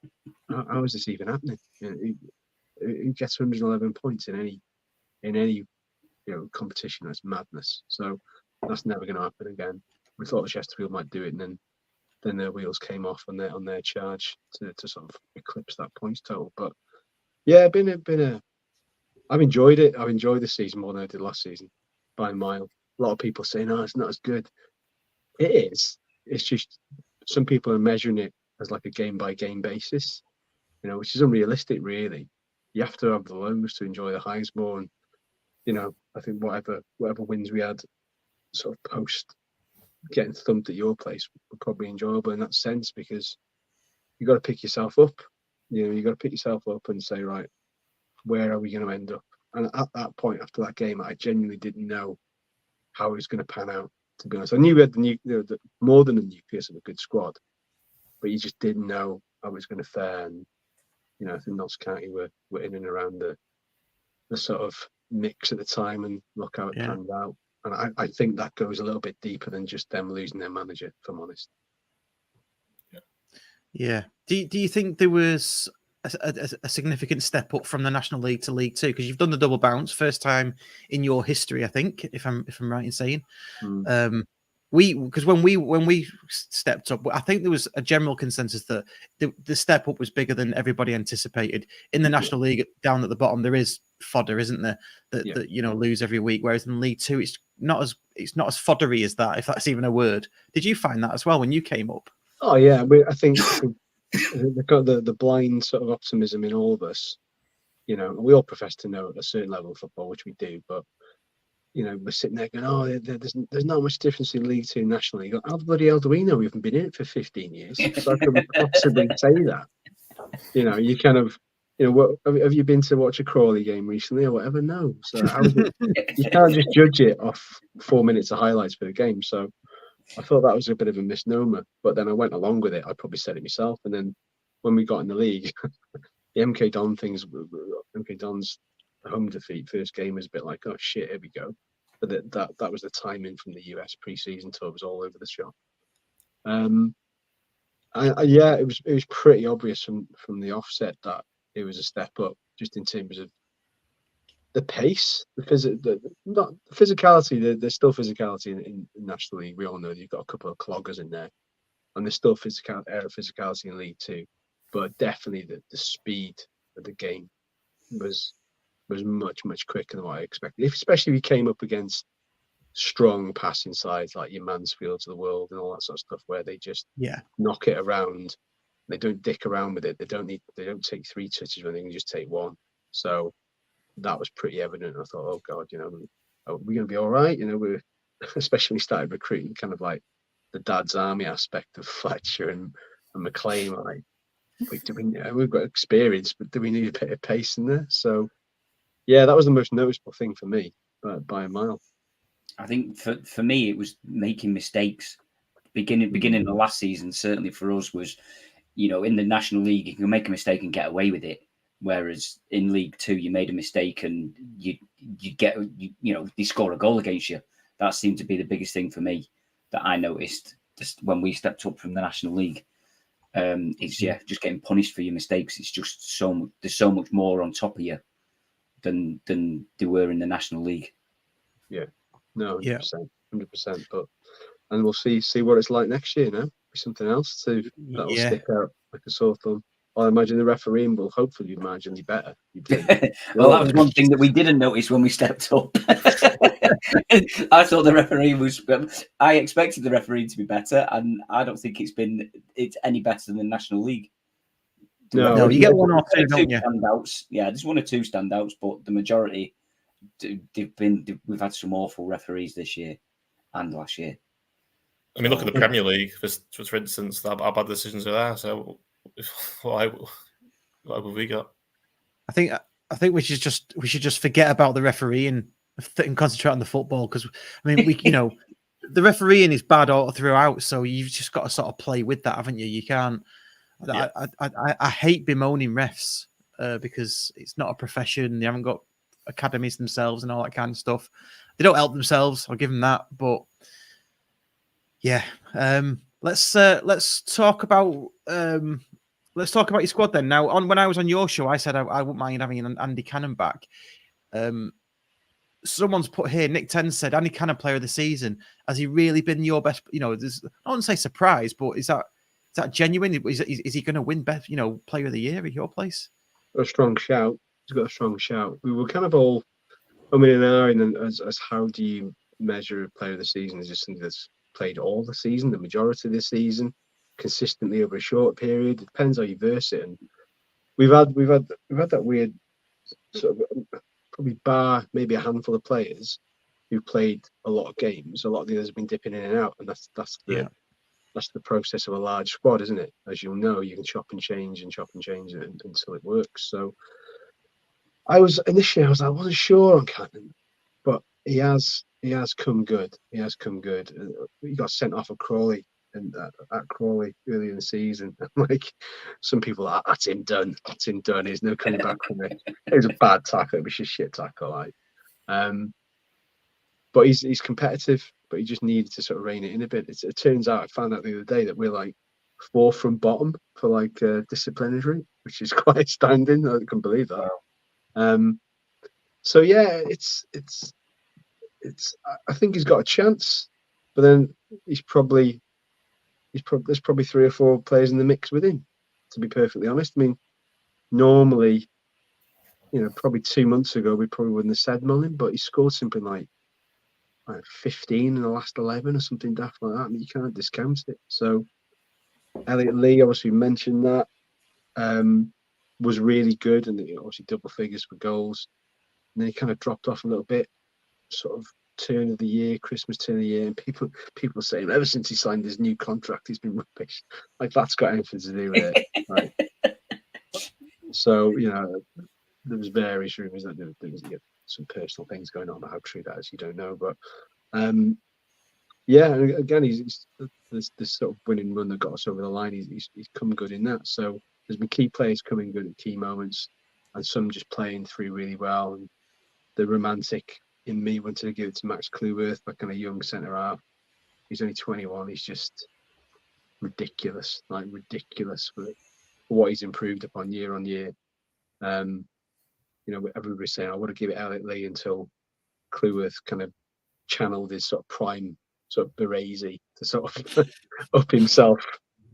how is this even happening? Who gets 111 points in any competition? That's madness. So that's never going to happen again. We thought Chesterfield might do it, and then their wheels came off on their charge to sort of eclipse that points total. But yeah, I've enjoyed it. I've enjoyed this season more than I did last season by a mile. A lot of people saying, "Oh, it's not as good." It is, it's just some people are measuring it as like a game by game basis, which is unrealistic, really. You have to have the lows to enjoy the highs more. And, I think whatever wins we had sort of post getting thumped at your place were probably enjoyable in that sense, because you got to pick yourself up. You got to pick yourself up and say, right, where are we going to end up? And at that point, after that game, I genuinely didn't know how it was going to pan out, to be honest. I knew we had the more than a nucleus of a good squad, but you just didn't know how it was going to fare. And, I think Notts County were in and around the sort of mix at the time, and look how it panned out. And I think that goes a little bit deeper than just them losing their manager, if I'm honest. Yeah. Do you think there was a significant step up from the National League to League Two? Because you've done the double bounce, first time in your history, I think, if I'm right in saying. Because when we stepped up, I think there was a general consensus that the step up was bigger than everybody anticipated. In the National League, down at the bottom, there is fodder, isn't there? That lose every week. Whereas in League Two, it's not as foddery as that, if that's even a word. Did you find that as well when you came up? Oh yeah, I think they've got the blind sort of optimism in all of us. We all profess to know at a certain level of football, which we do, but we're sitting there going, "Oh, there's not much difference in League Two and National League." How the bloody hell do we know? We haven't been in it for 15 years, so I can possibly say that. You kind of, what have you been to watch a Crawley game recently or whatever? No, so how is it? You can't just judge it off 4 minutes of highlights for the game. So I thought that was a bit of a misnomer, but then I went along with it. I probably said it myself, and then when we got in the league, the MK Don's home defeat first game was a bit like, oh shit, here we go. But that was the timing from the US pre-season tour. It was all over the shop. It was pretty obvious from the offset that it was a step up, just in terms of the pace, because not physicality. There's still physicality in National League. We all know you've got a couple of cloggers in there, and there's still physicality in League Two, but definitely the speed of the game was much quicker than what I expected. Especially if you came up against strong passing sides like your Mansfields of the world and all that sort of stuff, where they just knock it around. They don't dick around with it. They don't take 3 touches when they can just take 1. So that was pretty evident. I thought, oh God, are we going to be all right? We're especially when we started recruiting kind of like the dad's army aspect of Fletcher and McLean. Like, we've got experience, but do we need a bit of pace in there? So yeah, that was the most noticeable thing for me, by a mile. I think for me, it was making mistakes. Beginning of last season, certainly for us, was, in the National League, you can make a mistake and get away with it. Whereas in League Two, you made a mistake and they score a goal against you. That seemed to be the biggest thing for me that I noticed just when we stepped up from the National League. It's just getting punished for your mistakes. It's just there's so much more on top of you than they were in the National League. Yeah, no, 100%. But and we'll see what it's like next year. Now, something else that'll stick out like a sore thumb. I imagine the refereeing will hopefully be marginally better. Well, that was one thing that we didn't notice when we stepped up. I thought the referee was. I expected the referee to be better, and I don't think it's any better than the National League. No, you get 1 or 2, don't you? Standouts. Yeah, there's 1 or 2 standouts, but the majority, we've had some awful referees this year and last year. I mean, look at the Premier League, for instance. How bad decisions are there. So, what have we got? I think we should just forget about the referee and concentrate on the football, because I mean, the refereeing is bad all throughout. So you've just got to sort of play with that, haven't you? You can't. Yeah. I hate bemoaning refs because it's not a profession. They haven't got academies themselves and all that kind of stuff. They don't help themselves. I'll give them that. But yeah, let's talk about your squad then. Now, when I was on your show, I said I wouldn't mind having an Andy Cannon back. Someone's put here, Nick Ten said, Andy Cannon player of the season. Has he really been your best? I wouldn't say surprise, but is that genuine? Is he going to win best, player of the year at your place? A strong shout. He's got a strong shout. We were kind of all umming and ahhing as how do you measure a player of the season? Is just something that's played all the season, the majority of the season, consistently over a short period. It depends how you verse it. And we've had that weird sort of, probably bar maybe a handful of players who played a lot of games. A lot of the others have been dipping in and out, and that's the process of a large squad, isn't it? As you'll know, you can chop and change it until it works. So I was like, I wasn't sure on Cannon, but he has come good. He has come good. He got sent off at Crawley and at Crawley early in the season. Like some people are, that's him done. That's him done. There's no coming back from it. It was a bad tackle. It was just shit tackle. Like, but he's competitive. But he just needed to sort of rein it in a bit. It turns out I found out the other day that we're like 4th from bottom for like disciplinary, which is quite astounding. I can't believe that. Wow. So yeah, it's. I think he's got a chance, but then there's probably 3 or 4 players in the mix with him. To be perfectly honest, I mean, normally, probably 2 months ago we probably wouldn't have said Mullin, but he scored something like 15 in the last 11 or something daft like that. I mean, you can't discount it. So Elliot Lee, obviously mentioned that, was really good, and obviously double figures for goals. And then he kind of dropped off a little bit, sort of Christmas turn of the year, and people are saying ever since he signed his new contract, he's been rubbish. Like that's got anything to do with it, right? So there was various rumours that there was some personal things going on. How true that is, you don't know, but yeah. And again, he's this sort of winning run that got us over the line. He's come good in that. So there's been key players coming good at key moments, and some just playing through really well. And the romantic in me wanted to give it to Max Kluivert, that kind of young centre half. He's only 21. He's just ridiculous for what he's improved upon year on year. Everybody's saying I want to give it Elliot Lee until Kluivert kind of channeled his sort of prime sort of Baresi to sort of up himself,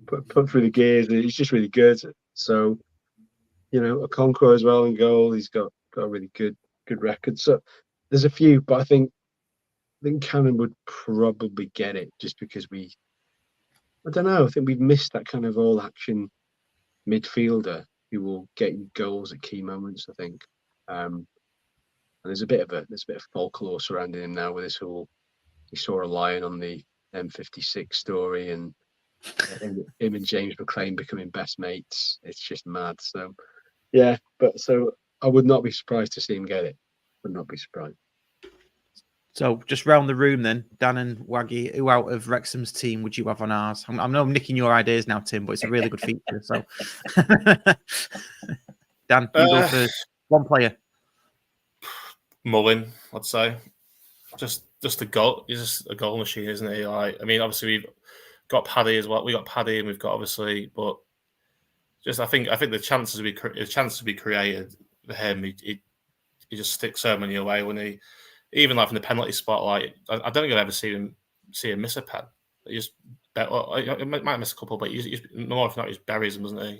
put through the gears. He's just really good. So a Conqueror as well in goal. He's got a really good record. So there's a few, but I think Cannon would probably get it just because I don't know. I think we've missed that kind of all-action midfielder who will get you goals at key moments. I think, and there's a bit of folklore surrounding him now with this whole. He saw a lion on the M56 story, and him and James McClean becoming best mates. It's just mad. So yeah, but so I would not be surprised to see him get it. Would not be surprised. So just round the room then, Dan and Waggy, who out of Wrexham's team would you have on ours? I know I'm nicking your ideas now, Tim, but it's a really good feature. So Dan, you go first. One player. Mullin, I'd say. Just a goal. He's just a goal machine, isn't he? Like, I mean, obviously we've got Paddy as well. We got Paddy, and we've got obviously, but just I think the chances to be created for him, he just sticks so many away when he. Even like from the penalty spot, like I don't think I've ever seen him miss a pen. He just he might miss a couple, but he's more if not, he buries them, doesn't he?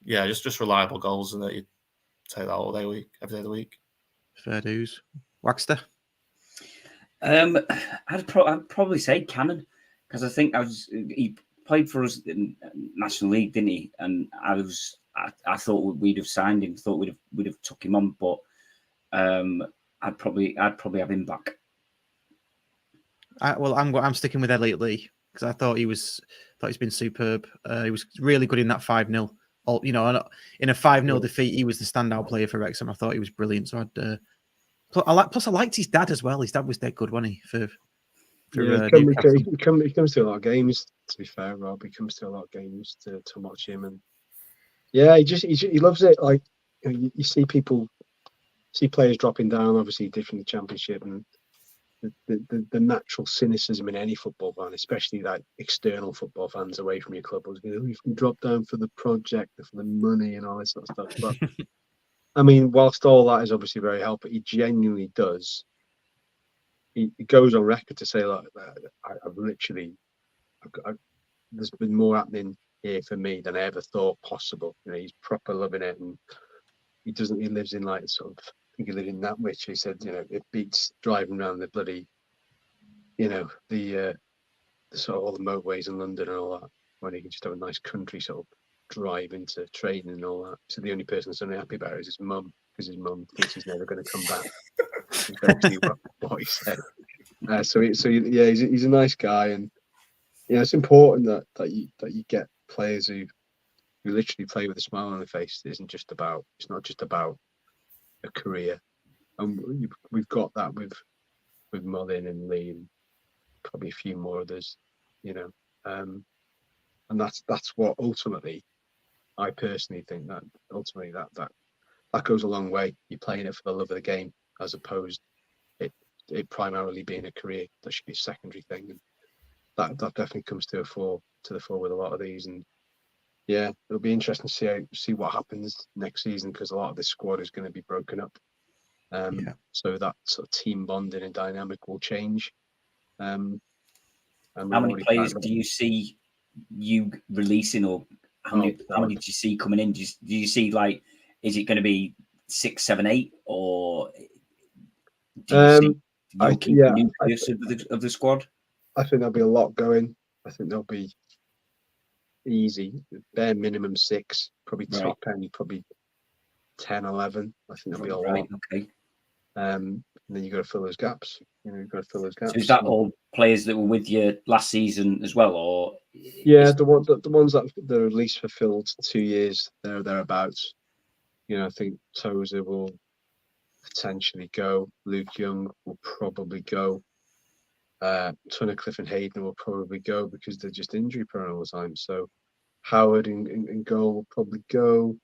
Yeah, just reliable goals, and that you take that all day, every day of the week. Fair dues. Waxter. I'd probably say Cannon, because I think he played for us in National League, didn't he? And I thought we'd have signed him, thought we'd have took him on, but I'd probably have him back. I'm sticking with Elliot Lee because I thought he's been superb. He was really good in that 5-0. In a 5-0 defeat, he was the standout player for Wrexham. I thought he was brilliant. So I liked his dad as well. His dad was dead good, wasn't he? He comes to a lot of games. To be fair, Rob, he comes to a lot of games to watch him, and yeah, he loves it. Like you see players dropping down, obviously different the Championship, and the natural cynicism in any football fan, especially like external football fans away from your club, was you can drop down for the project, for the money, and all this sort of stuff. But I mean, whilst all that is obviously very helpful, he genuinely does. He goes on record to say, like, there's been more happening here for me than I ever thought possible. He's proper loving it, and he lives in like sort of. I think he lived in Nantwich. He said, it beats driving around the bloody, the sort of all the motorways in London and all that, when he can just have a nice country sort of drive into training and all that. So the only person that's only happy about it is his mum, because his mum thinks he's never going to come back. Is basically what he said. He's a nice guy, and it's important that you get players who literally play with a smile on their face. It's not just about a career, and we've got that with Mullin and Lee and probably a few more others, and that's what ultimately, I personally think that ultimately that goes a long way. You're playing it for the love of the game, as opposed it primarily being a career. That should be a secondary thing, and that definitely comes to the fore with a lot of these. And yeah, it'll be interesting to see what happens next season, because a lot of this squad is going to be broken up. So that sort of team bonding and dynamic will change. How many players do you see you releasing, or how many do you see coming in? Do you see, like, is it going to be 6, 7, 8, or do you see the nucleus of the squad? I think there'll be a lot going. I think there'll be easy, bare minimum 6, probably top end, probably 10, 11. I think there'll be a lot. Okay. And then you've got to fill those gaps. You've got to fill those gaps. So is that all players that were with you last season as well, or? Yeah, the ones that are at least fulfilled 2 years, thereabouts. I think Tozer will potentially go. Luke Young will probably go. Tunnicliffe and Hayden will probably go, because they're just injury prone all the time. So Howard in goal will probably go.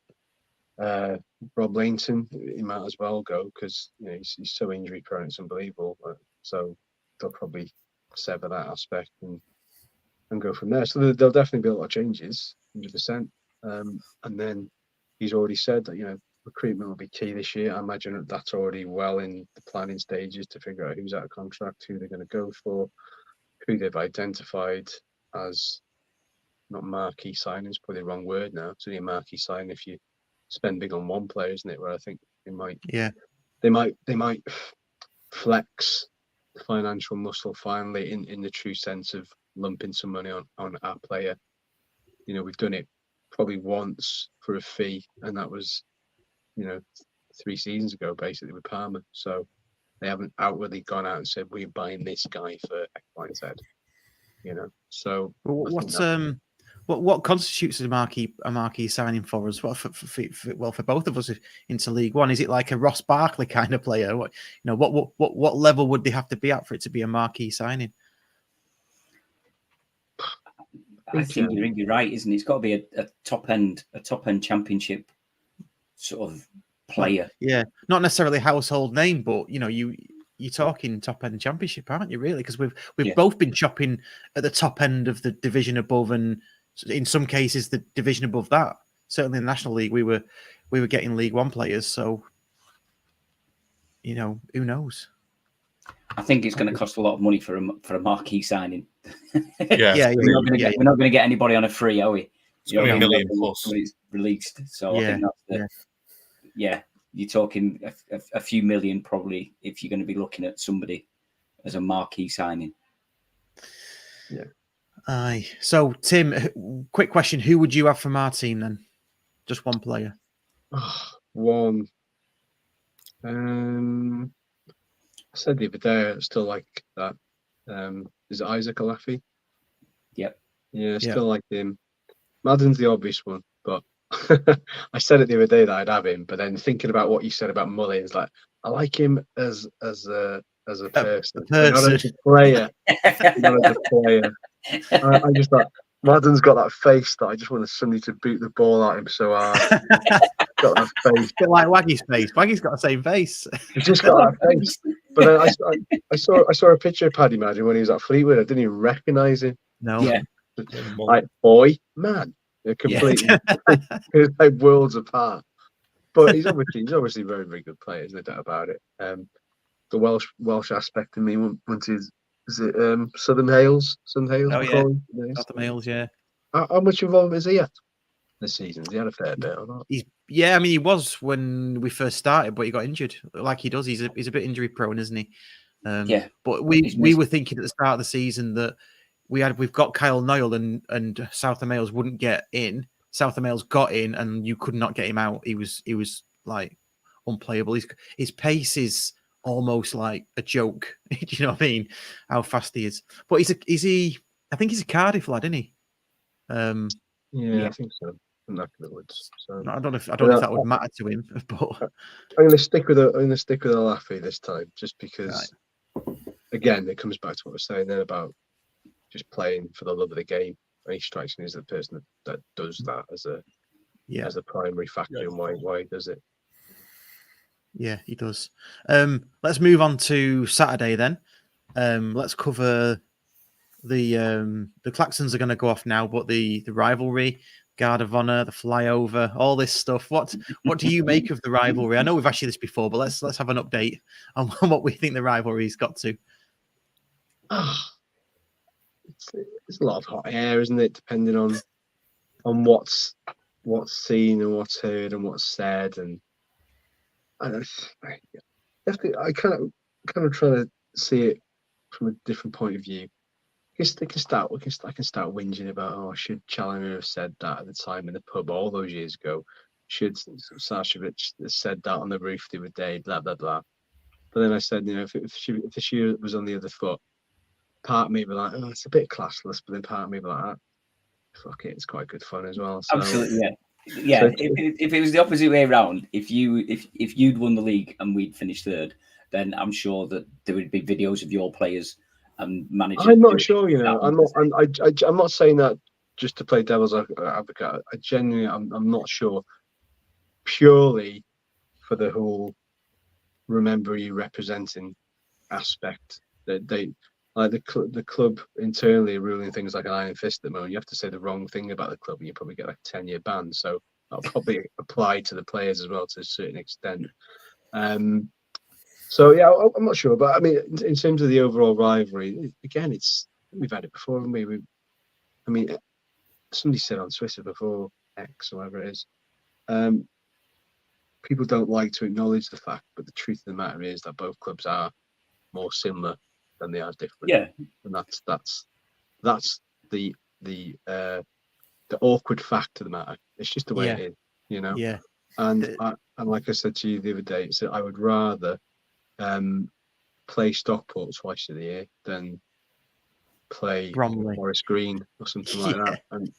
Rob Lainton, he might as well go, because he's so injury prone, it's unbelievable. So they'll probably sever that aspect and go from there. So there'll definitely be a lot of changes, 100%. And then he's already said that recruitment will be key this year. I imagine that's already well in the planning stages to figure out who's out of contract, who they're going to go for, who they've identified as not marquee signings. Probably the wrong word now. It's only a marquee sign if you spend big on one player, isn't it? Where I think they might flex the financial muscle finally in the true sense of lumping some money on our player. We've done it probably once for a fee, and that was 3 seasons ago, basically, with Palmer. So they haven't outwardly gone out and said we're buying this guy for X, Y, and Z. So what constitutes a marquee signing for us? Well, for both of us into League One, is it like a Ross Barkley kind of player? What level would they have to be at for it to be a marquee signing? I think you're right, isn't it? It's got to be a top end championship sort of player. Yeah, not necessarily household name, but you're talking top end championship, aren't you? Really, because we've both been chopping at the top end of the division above, and in some cases the division above that. Certainly in the National League, we were getting League One players. So who knows? I think it's going to cost a lot of money for a marquee signing. Yeah. We're not going to get anybody on a free, are we? It's going to be a million plus. It's released, so I think that's you're talking a few million probably if you're going to be looking at somebody as a marquee signing. Yeah. Aye. So Tim, quick question: who would you have from our team then? Just one player. One. I said the other day, I still like that. Is it Isaac Alafi? Yep. Yeah, I still like him. Madden's the obvious one, but I said it the other day that I'd have him. But then thinking about what you said about Mullin, it's like I like him as a person, not as a player. Not as a player. I just thought Madden's got that face that I just want somebody to boot the ball at him so hard. Got that face. A bit like Waggy's face. Waggy's got the same face. He's just got that face. But I saw a picture of Paddy Madden when he was at Fleetwood. I didn't even recognise him. No. Yeah. Like boy, man, they're completely like worlds apart. But he's obviously a very, very good player. There's no doubt about it. The Welsh aspect in me wanted. Is it Southern Hales? Southern Hales? Oh yeah, Southern Hales. Yeah. How much involvement is he at this season? Has he had a fair bit or not? I mean, he was when we first started, but he got injured. Like he does, he's a bit injury prone, isn't he? But we were thinking at the start of the season that we've got Kyle Noyle and South Wales wouldn't get in. South Wales got in, and you could not get him out. He was like unplayable. His pace is almost like a joke. Do you know what I mean? How fast he is. But is he? I think he's a Cardiff lad, isn't he? Yeah, I think so. I'm not going to so. I don't know if that would matter to him, but I'm going to stick with a Laffy this time, just because. Right. Again, it comes back to what I was saying then about just playing for the love of the game. And he strikes me as the person that does that as a primary factor in why he does it. Yeah, he does. Let's move on to Saturday then. Let's cover the Claxons are going to go off now, but the rivalry, Guard of Honor, the flyover, all this stuff. What do you make of the rivalry? I know we've asked you this before, but let's have an update on what we think the rivalry's got to. It's a lot of hot air, isn't it? Depending on what's seen and what's heard and what's said, and I kind of try to see it from a different point of view. I can start whinging about, should Challenger have said that at the time in the pub all those years ago? Should Sashavich have said that on the roof the other day? Blah blah blah. But then I said, if she was on the other foot, part of me would be like, it's a bit classless, but then part of me would be like, fuck it, it's quite good fun as well. So, absolutely, yeah. So, if it was the opposite way around, if you'd won the league and we'd finished third, then I'm sure that there would be videos of your players and managers. I'm not sure, I'm not saying that just to play devil's advocate. I genuinely, I'm not sure. Purely for the whole remember you representing aspect, that they like the club internally ruling things like an iron fist at the moment. You have to say the wrong thing about the club and you probably get like a 10-year ban. So that'll probably apply to the players as well to a certain extent. So yeah, I'm not sure, but I mean, in terms of the overall rivalry, again, we've had it before, haven't we? I mean, somebody said on Twitter before, X or whatever it is, people don't like to acknowledge the fact, but the truth of the matter is that both clubs are more similar than they are different. Yeah, and that's the awkward fact of the matter. It's just the way it is, Yeah. And like I said to you the other day, so I would rather play Stockport twice a year than play Bromley, Forest Green or something like that. And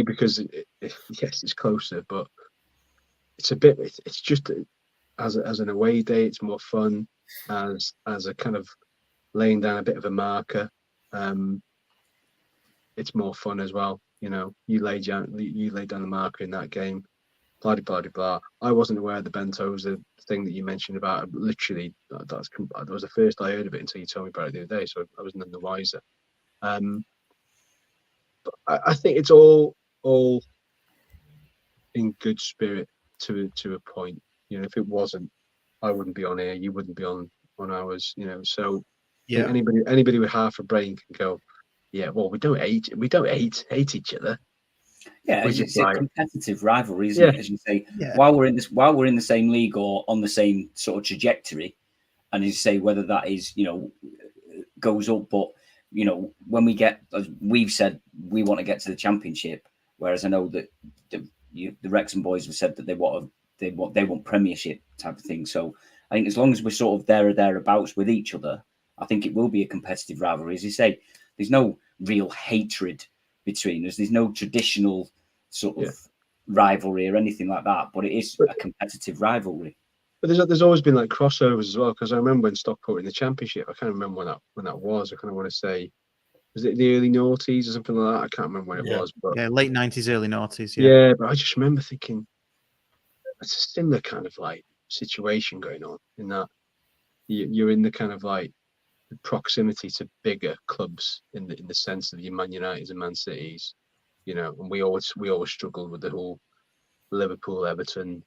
because yes, it's closer, but it's it's just as an away day, it's more fun as a kind of laying down a bit of a marker. It's more fun as well. You lay down the marker in that game. Blah blah blah blah. I wasn't aware of the Bentosa thing that you mentioned about. Literally, that was the first I heard of it until you told me about it the other day. So I was none the wiser. But I think it's all in good spirit to a point. If it wasn't, I wouldn't be on here. You wouldn't be on ours. So anybody with half a brain can go, yeah. Well, we don't hate each other. Yeah, it's a competitive rivalry, isn't it? As you say, while we're in the same league or on the same sort of trajectory, and as you say, whether that is goes up, but when we get, as we've said, we want to get to the championship. Whereas I know that the Wrexham boys have said that they want Premiership type of thing. So I think as long as we're sort of there or thereabouts with each other, I think it will be a competitive rivalry. As you say, there's no real hatred between us. There's no traditional sort of rivalry or anything like that, but it is a competitive rivalry. But there's always been like crossovers as well, because I remember when Stockport were in the Championship, I can't remember when that was. I kind of want to say, was it the early noughties or something like that? I can't remember when it was. But late 90s, early noughties. Yeah, but I just remember thinking it's a similar kind of like situation going on in that you're in the kind of like proximity to bigger clubs in the sense of your Man Uniteds and Man Cities, and we always struggled with the whole Liverpool, Everton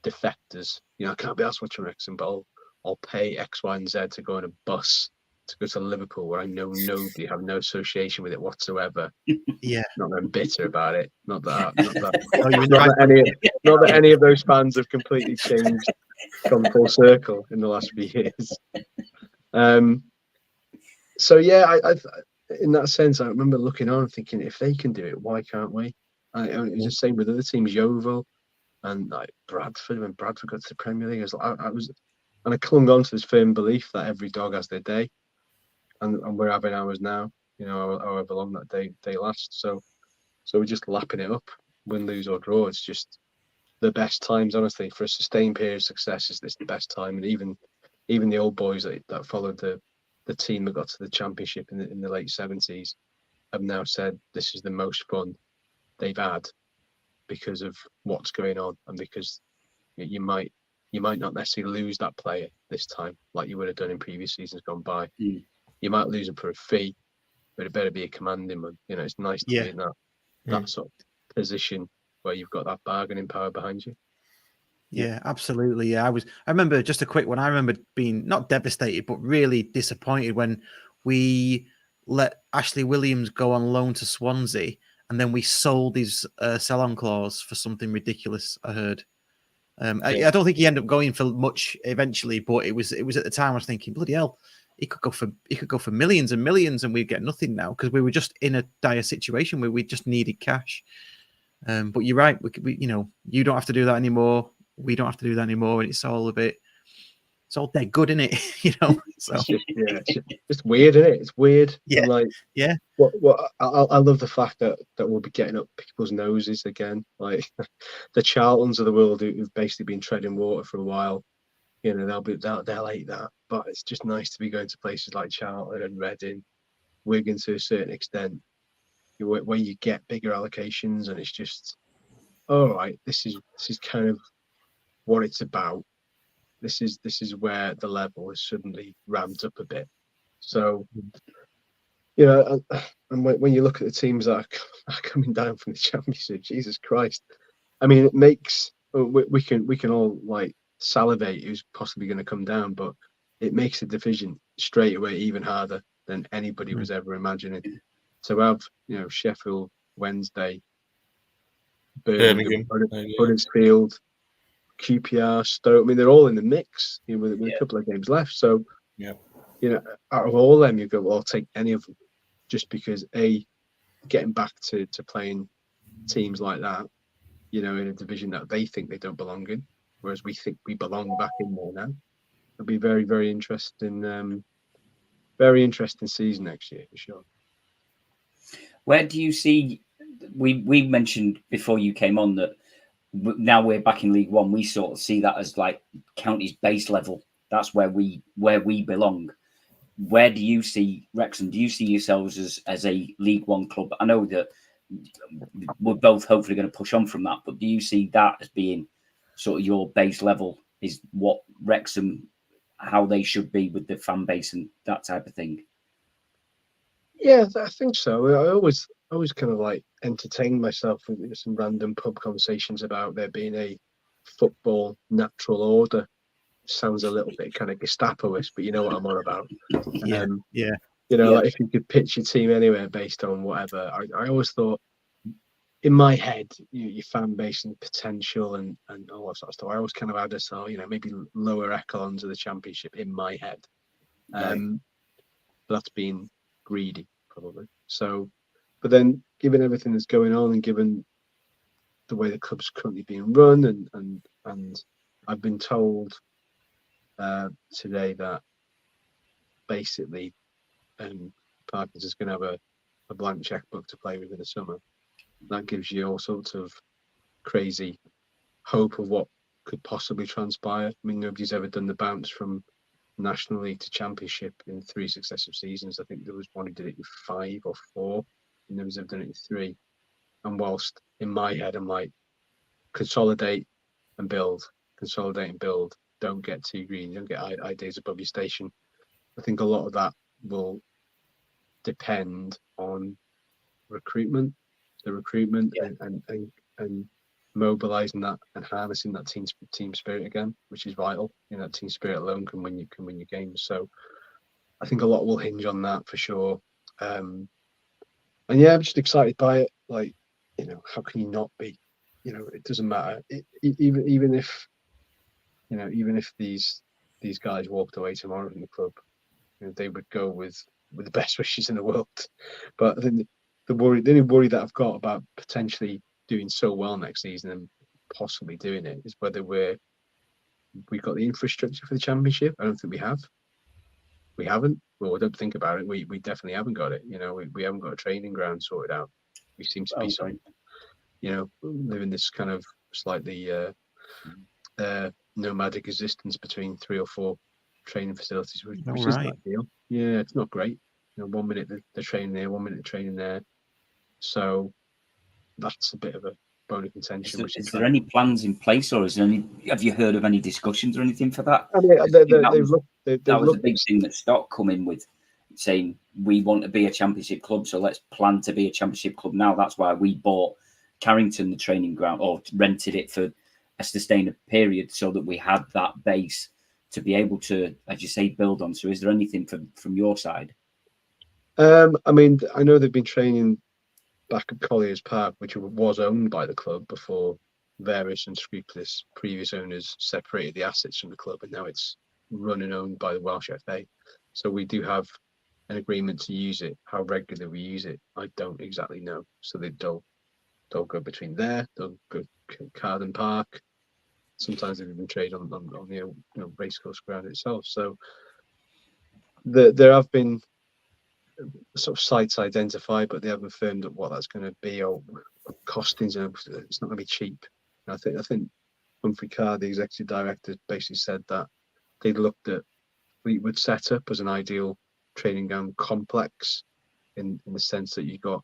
defectors. I can't be asked watching Wrexham, but I'll pay X, Y, and Z to go on a bus to go to Liverpool where I know nobody, have no association with it whatsoever. Yeah, not that I'm bitter about it. Not that any of those fans have completely changed, gone full circle in the last few years. So yeah, in that sense, I remember looking on and thinking, if they can do it, why can't we? And it was the same with other teams, Yeovil and like Bradford. When Bradford got to the Premier League, I clung on to this firm belief that every dog has their day, and we're having ours now. However long that day lasts. So we're just lapping it up, win, lose or draw. It's just the best times, honestly, for a sustained period of success. Is this the best time? And even the old boys that followed the team that got to the championship in the late 70s have now said this is the most fun they've had because of what's going on, and because you might not necessarily lose that player this time like you would have done in previous seasons gone by. You might lose him for a fee, but it better be a commanding one. It's nice to be in that sort of position where you've got that bargaining power behind you. Yeah, absolutely. Yeah, I remember, just a quick one. I remember being not devastated, but really disappointed when we let Ashley Williams go on loan to Swansea, and then we sold his sell-on clause for something ridiculous. I heard. I don't think he ended up going for much eventually, but it was at the time I was thinking, bloody hell, he could go for millions and millions, and we'd get nothing now because we were just in a dire situation where we just needed cash. But you're right. We you don't have to do that anymore. We don't have to do that anymore, and it's all dead good, isn't it? So It's just weird, isn't it? It's weird. Yeah, and yeah. What I love the fact that we'll be getting up people's noses again, like the Charltons of the world who've basically been treading water for a while. They'll hate that, but it's just nice to be going to places like Charlton and Reading, Wigan to a certain extent, where you get bigger allocations, and it's just all right. This is kind of what it's about. This is where the level is suddenly ramped up a bit. So, and when you look at the teams that are coming down from the Championship, Jesus Christ! I mean, it makes we can all like salivate who's possibly going to come down, but it makes the division straight away even harder than anybody was ever imagining. So have Sheffield Wednesday, Birmingham, Huddersfield, QPR, Stoke. I mean, they're all in the mix with a couple of games left. So, out of all them, you go, well, I'll take any of them, just because getting back to playing teams like that, in a division that they think they don't belong in, whereas we think we belong back in there now. It'll be very, very interesting. Very interesting season next year for sure. Where do you see? We mentioned before you came on that now we're back in League One. We sort of see that as like county's base level. That's where we belong. Where do you see Wrexham? Do you see yourselves as a League One club? I know that we're both hopefully going to push on from that, but do you see that as being sort of your base level? Is what Wrexham, how they should be with the fan base and that type of thing? Yeah, I think so. I always kind of like entertain myself with some random pub conversations about there being a football natural order. Sounds a little bit kind of Gestapo-ish, but you know what I'm on about. Like if you could pitch your team anywhere based on whatever. I always thought in my head, your fan base and potential and all that sort of stuff. I always kind of had maybe lower echelons of the Championship in my head. But that's been greedy probably. So, but then given everything that's going on and given the way the club's currently being run and I've been told today that basically Parkinson's is going to have a blank checkbook to play with in the summer. That gives you all sorts of crazy hope of what could possibly transpire. I mean, nobody's ever done the bounce from National League to Championship in 3 successive seasons. I think there was one who did it in 5 or 4, and nobody's ever done it in 3. And whilst in my head I'm like, consolidate and build. Don't get too green. Don't get ideas above your station. I think a lot of that will depend on recruitment. And mobilizing that and harnessing that team spirit again, which is vital. That team spirit alone can win your games. So I think a lot will hinge on that for sure. And yeah, I'm just excited by it. Like, how can you not be? It doesn't matter. Even if these guys walked away tomorrow from the club, they would go with with the best wishes in the world. But I think the only worry that I've got about potentially doing so well next season and possibly doing it is whether we've got the infrastructure for the Championship. I don't think we have. We haven't. Well, I don't think about it. We definitely haven't got it. You know, we haven't got a training ground sorted out. We seem to be living this kind of slightly nomadic existence between 3 or 4 training facilities, which isn't ideal. Yeah, it's not great. You know, 1 minute they're training there, 1 minute they're training there. So that's a bit of a bone of contention. Is there any plans in place, or have you heard of any discussions or anything for that? I mean, that was a big thing that Stock come in with, saying we want to be a Championship club, so let's plan to be a Championship club now. That's why we bought Carrington, the training ground, or rented it for a sustained period, so that we had that base to be able to, as you say, build on. So is there anything from your side? I mean, I know they've been training back at Collier's Park, which was owned by the club before various unscrupulous previous owners separated the assets from the club, and now it's run and owned by the Welsh FA. So we do have an agreement to use it. How regularly we use it, I don't exactly know. So they'll go between there, they'll go Carden Park. Sometimes they've even trade on the racecourse ground itself. So there have been sort of sites identified, but they haven't firmed up what that's going to be or costings. It's not going to be cheap. And I think Humphrey Carr, the executive director, basically said that they looked at Fleetwood setup as an ideal training ground complex, in the sense that you've got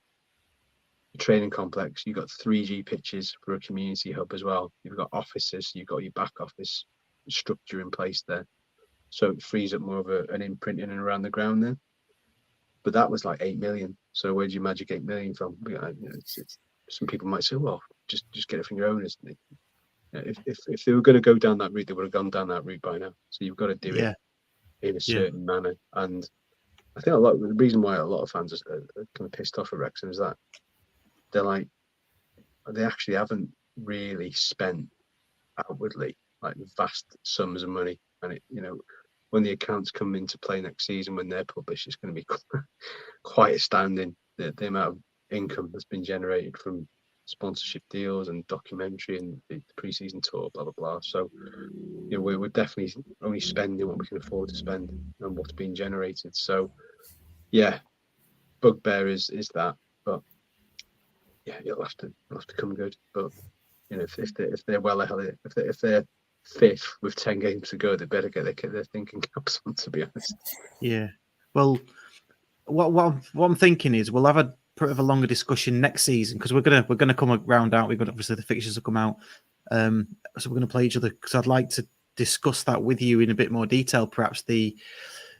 a training complex, you've got 3G pitches for a community hub as well. You've got offices, you've got your back office structure in place there, so it frees up more of an imprint in and around the ground there. But that was like 8 million. So where do you magic 8 million from? Some people might say, well, just get it from your owners. If they were going to go down that route, they would have gone down that route by now. So you've got to do it in a certain manner. And I think the reason why a lot of fans are kind of pissed off at Wrexham is that they actually haven't really spent outwardly like vast sums of money. And when the accounts come into play next season, when they're published, it's going to be quite astounding, the amount of income that's been generated from sponsorship deals and documentary and the pre-season tour, blah, blah, blah. So, we're definitely only spending what we can afford to spend and what's being generated. So, yeah, bugbear is that. But, yeah, you'll have to come good. But, if they're well ahead, if they're fifth with 10 games to go, they better get their thinking caps on, to be honest. Yeah. Well, what I'm thinking is we'll have a bit of a longer discussion next season, because we're gonna come around out. We've got, obviously, the fixtures will come out, so we're gonna play each other, because I'd like to discuss that with you in a bit more detail. Perhaps the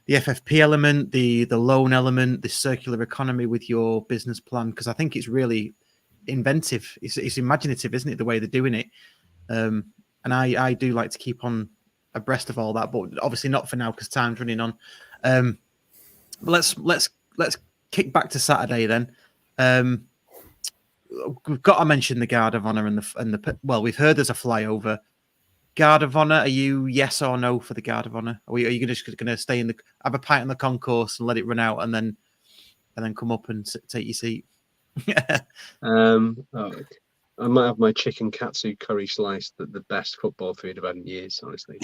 FFP element, the loan element, the circular economy with your business plan, because I think it's really inventive. It's imaginative, isn't it, the way they're doing it? And I do like to keep on abreast of all that, but obviously not for now because time's running on. Let's kick back to Saturday then. We've got to mention the Guard of Honour and the well, we've heard there's a flyover. Guard of Honour, are you yes or no for the Guard of Honour? Are you just going to stay have a pint on the concourse and let it run out and then come up and take your seat? I might have my chicken katsu curry slice, the best football food I've had in years, honestly.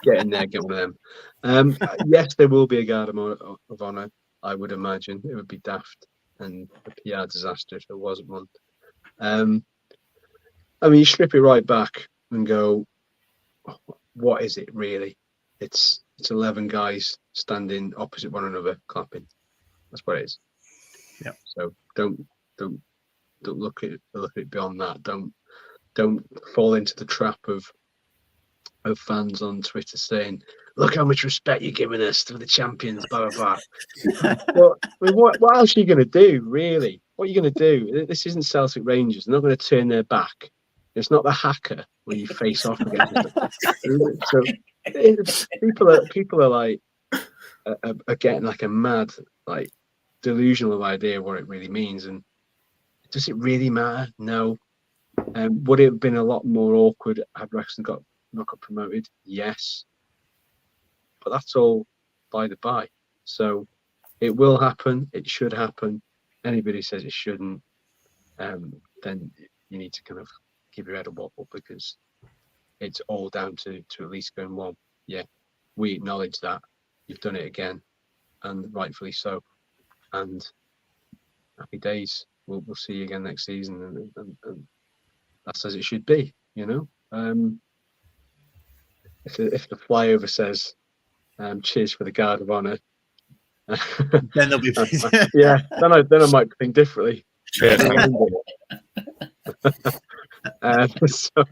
Get in there, get one of them. Yes, there will be a Guard of Honour, I would imagine. It would be daft and a PR disaster if there wasn't one. I mean, you strip it right back and go, what is it really? It's 11 guys standing opposite one another clapping. That's what it is. Yeah. So don't look at it beyond that. Don't fall into the trap of fans on Twitter saying, "Look how much respect you're giving us to the champions." Blah blah blah. Well, I mean, what else are you going to do, really? What are you going to do? This isn't Celtic Rangers. They're not going to turn their back. It's not the Hacker where you face off against them. So people are like are getting like a mad, like, delusional idea of what it really means. And does it really matter? No. Would it have been a lot more awkward had Wrexham not got promoted? Yes. But that's all by the by. So it will happen. It should happen. Anybody says it shouldn't, then you need to kind of give your head a wobble, because it's all down to at least going, well, yeah, we acknowledge that you've done it again, and rightfully so. And happy days. We'll see you again next season, and that's as it should be. You know, if the flyover says, "Cheers for the Guard of Honour," Then they'll be yeah. Then I might think differently. Cheers. So,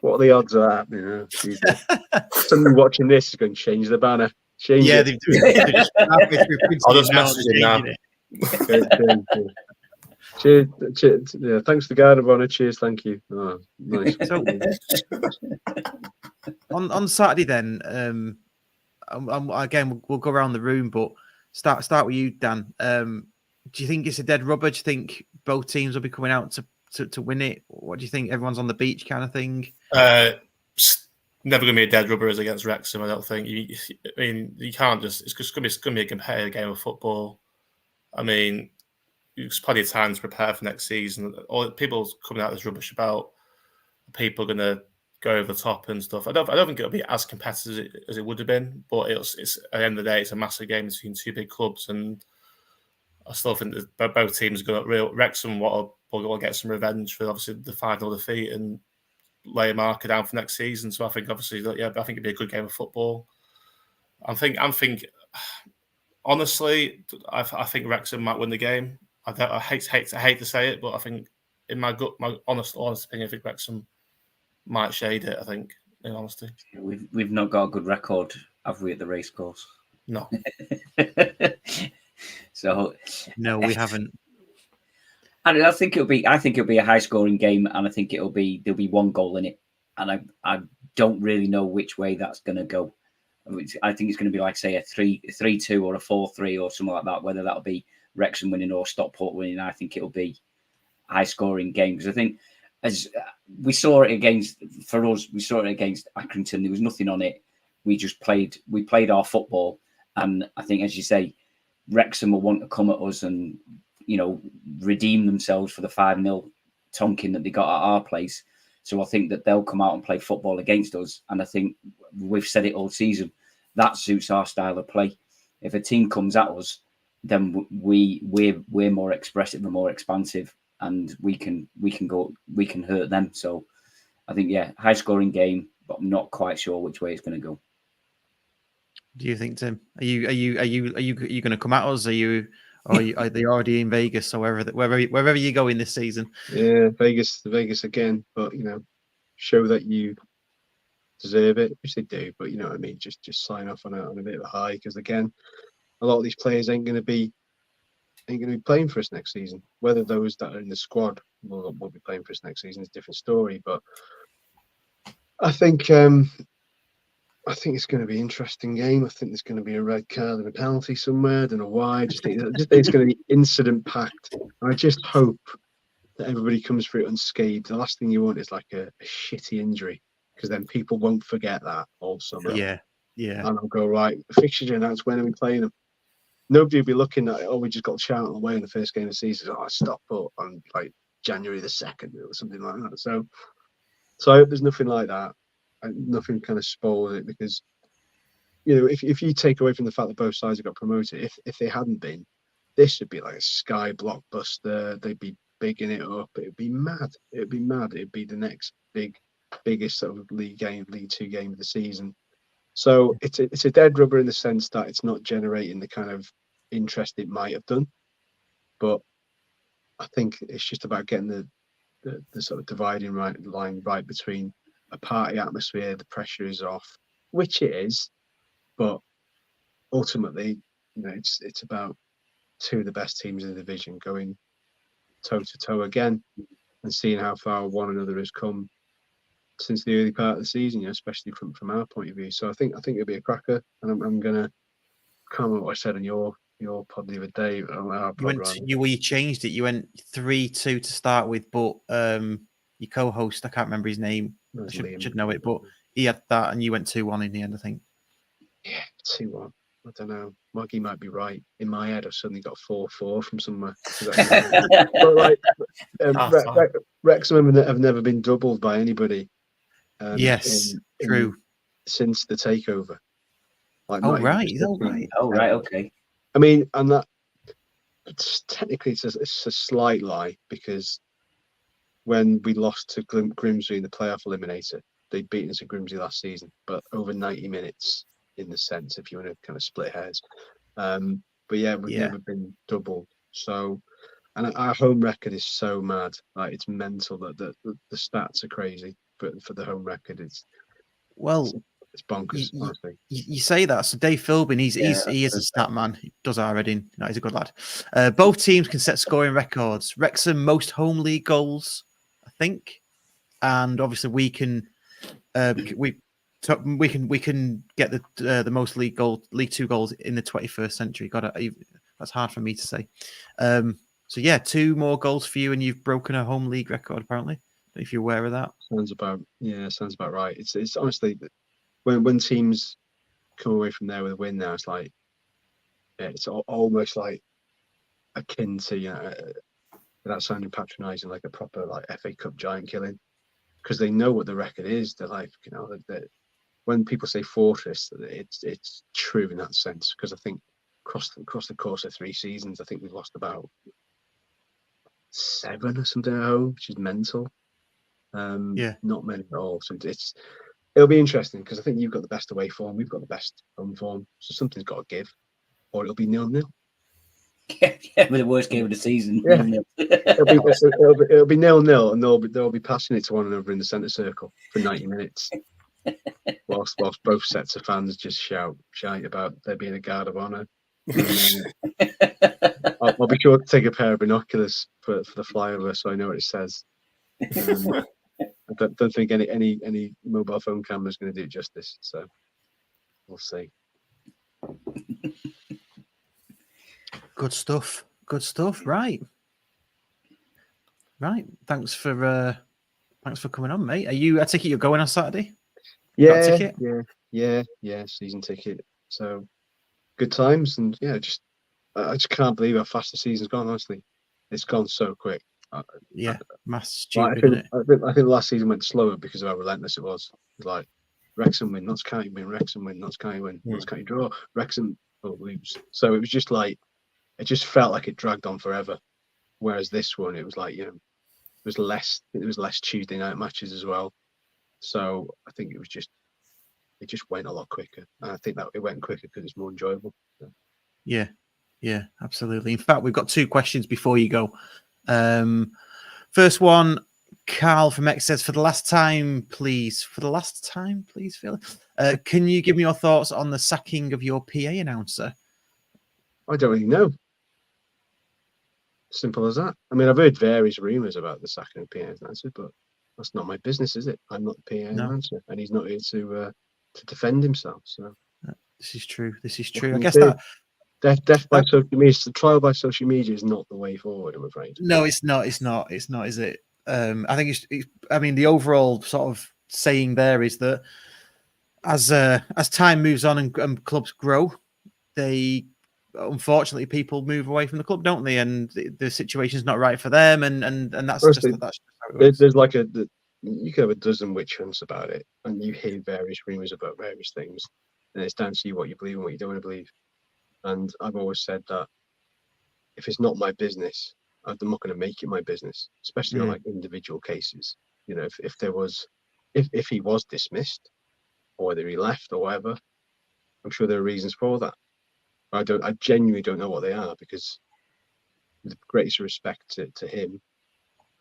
what are the odds of that? You know, Jesus. Somebody watching this is going to change the banner. Change yeah, it. they're just halfway through printing I'll it just now, message they're him now. changing it. Cheers. Yeah, thanks to the Guard of Honour. Cheers, thank you. Oh, nice. So, on Saturday then, again we'll go around the room, but start with you, Dan. Do you think it's a dead rubber? Do you think both teams will be coming out to win it? What do you think? Everyone's on the beach kind of thing? Never going to be a dead rubber as against Wrexham. I don't think. I mean, you can't just. It's just going to be a competitive game of football. I mean, there's plenty of time to prepare for next season. All people coming out this rubbish about people going to go over the top and stuff. I don't think it'll be as competitive as it would have been. But it's at the end of the day, it's a massive game between two big clubs, and I still think that both teams are going to. Wrexham will get some revenge for obviously the 5-0 defeat and lay a marker down for next season. So I think obviously I think it'd be a good game of football. I think honestly, I think Wrexham might win the game. I hate to say it, but I think in my honest opinion, I think Wrexham might shade it. I think, in honesty, we've not got a good record, have we, at the racecourse? No. So no, we haven't. And I think it'll be a high scoring game, and I think there'll be one goal in it, and I don't really know which way that's going to go. I think it's going to be like, say, a 3-2 or a 4-3 or something like that. Whether that'll be Wrexham winning or Stockport winning, I think it'll be a high scoring game, because I think as we saw it against Accrington, there was nothing on it. We played our football, and I think, as you say, Wrexham will want to come at us and, you know, redeem themselves for the 5-0 tonking that they got at our place. So I think that they'll come out and play football against us. And I think we've said it all season, that suits our style of play. If a team comes at us, then we're more expressive and more expansive, and we can hurt them. So I think, yeah, high scoring game, but I'm not quite sure which way it's going to go. Do you think, Tim? Are you going to come at us? Are they already in Vegas or wherever you go in this season? Yeah, Vegas again, but you know, show that you deserve it, which they do. But you know what I mean. Just sign off on a bit of a high, because again, a lot of these players ain't going to be playing for us next season. Whether those that are in the squad will be playing for us next season is a different story. But I think it's going to be an interesting game. I think there's going to be a red card and a penalty somewhere. I don't know why. I just think it's going to be incident packed. And I just hope that everybody comes through it unscathed. The last thing you want is like a shitty injury, because then people won't forget that all summer. Yeah. And I'll go, right, the fixture announced, when are we playing them? Nobody will be looking at it. Oh, we just got shouted away in the first game of the season. Oh, Stockport on like January the 2nd or something like that. So I hope there's nothing like that. Nothing kind of spoils it, because, you know, if you take away from the fact that both sides have got promoted, if they hadn't been, this would be like a Sky blockbuster. They'd be bigging it up. It'd be mad. It'd be the next biggest sort of League 2 game of the season. So it's a dead rubber in the sense that it's not generating the kind of interest it might have done. But I think it's just about getting the sort of dividing line right between a party atmosphere, the pressure is off, which it is, but ultimately, you know, it's about two of the best teams in the division going toe to toe again, and seeing how far one another has come since the early part of the season, you know, especially from our point of view. So I think it'll be a cracker, and I'm gonna can't remember what I said on your pod the other day. You changed it. You went 3-2 to start with, but your co-host, I can't remember his name. I should know it, but he had that, and you went 2-1 in the end, I think. Yeah, 2-1. I don't know. Marky might be right. In my head, I've suddenly got 4-4 from somewhere. But like, Wrexham have never been doubled by anybody. Yes, true. Since the takeover. Like, Oh right, right. Oh right, okay. I mean, and that technically it's a slight lie, because when we lost to Grimsby in the playoff eliminator, they'd beaten us at Grimsby last season, but over 90 minutes in the sense, if you want to kind of split hairs. But yeah, we've never been doubled. So, and our home record is so mad. Like, it's mental that the stats are crazy. But for the home record, it's bonkers, honestly. You say that. So Dave Philbin, he is a stat man. He does our Reading. No, he's a good lad. Both teams can set scoring records. Wrexham most home league goals, I think, and obviously we can get the most League 2 goals in the 21st century. That's hard for me to say. So yeah, 2 more goals for you, and you've broken a home league record apparently. If you're aware of that, sounds about right. It's honestly, when teams come away from there with a win, now it's like, it's almost like akin to, without sounding patronising, like a proper like FA Cup giant killing, because they know what the record is. They're like, when people say fortress, it's true in that sense, because I think across the course of 3 seasons, I think we've lost about 7 or something at home, which is mental. Not many at all. So it'll be interesting, because I think you've got the best away form, we've got the best home form, so something's got to give, or it'll be 0-0. Yeah, with the worst game of the season. Yeah. it'll be 0-0, and they'll be passing it to one another in the centre circle for 90 minutes, whilst both sets of fans just shout about there being a guard of honour. I'll be sure to take a pair of binoculars for the flyover, so I know what it says. I don't think any mobile phone camera is going to do it justice, so we'll see. Good stuff. Right. Thanks for coming on, mate. I take it you're going on Saturday? Yeah. Season ticket. So good times, and I just can't believe how fast the season's gone. Honestly, it's gone so quick. Stupid, isn't it? I think last season went slower because of how relentless it was. It was like Wrexham win, Notts County win, Wrexham win, Notts County win, Notts County draw, Wrexham lose. So it was just like, it just felt like it dragged on forever. Whereas this one, it was like, it was less Tuesday night matches as well. So I think it just went a lot quicker. And I think that it went quicker because it's more enjoyable. So. Yeah, absolutely. In fact, we've got 2 questions before you go. First one, Carl from X says, for the last time, please, Phil, can you give me your thoughts on the sacking of your PA announcer? I don't really know. Simple as that. I mean, I've heard various rumours about the sacking of PA announcer, but that's not my business, is it? I'm not the PA announcer, and he's not here to defend himself. So this is true. I guess that death by social media, the trial by social media is not the way forward, I'm afraid. No, it's not, is it? I think I mean, the overall sort of saying there is that as time moves on and clubs grow, unfortunately people move away from the club, don't they? And the situation's not right for them, and that's Honestly, just how it there's like you could have a dozen witch hunts about it, and you hear various rumours about various things, and it's down to you what you believe and what you don't want to believe. And I've always said that if it's not my business, I'm not going to make it my business, especially on like individual cases. If he was dismissed, or whether he left or whatever, I'm sure there are reasons for that. I genuinely don't know what they are, because with the greatest respect to him,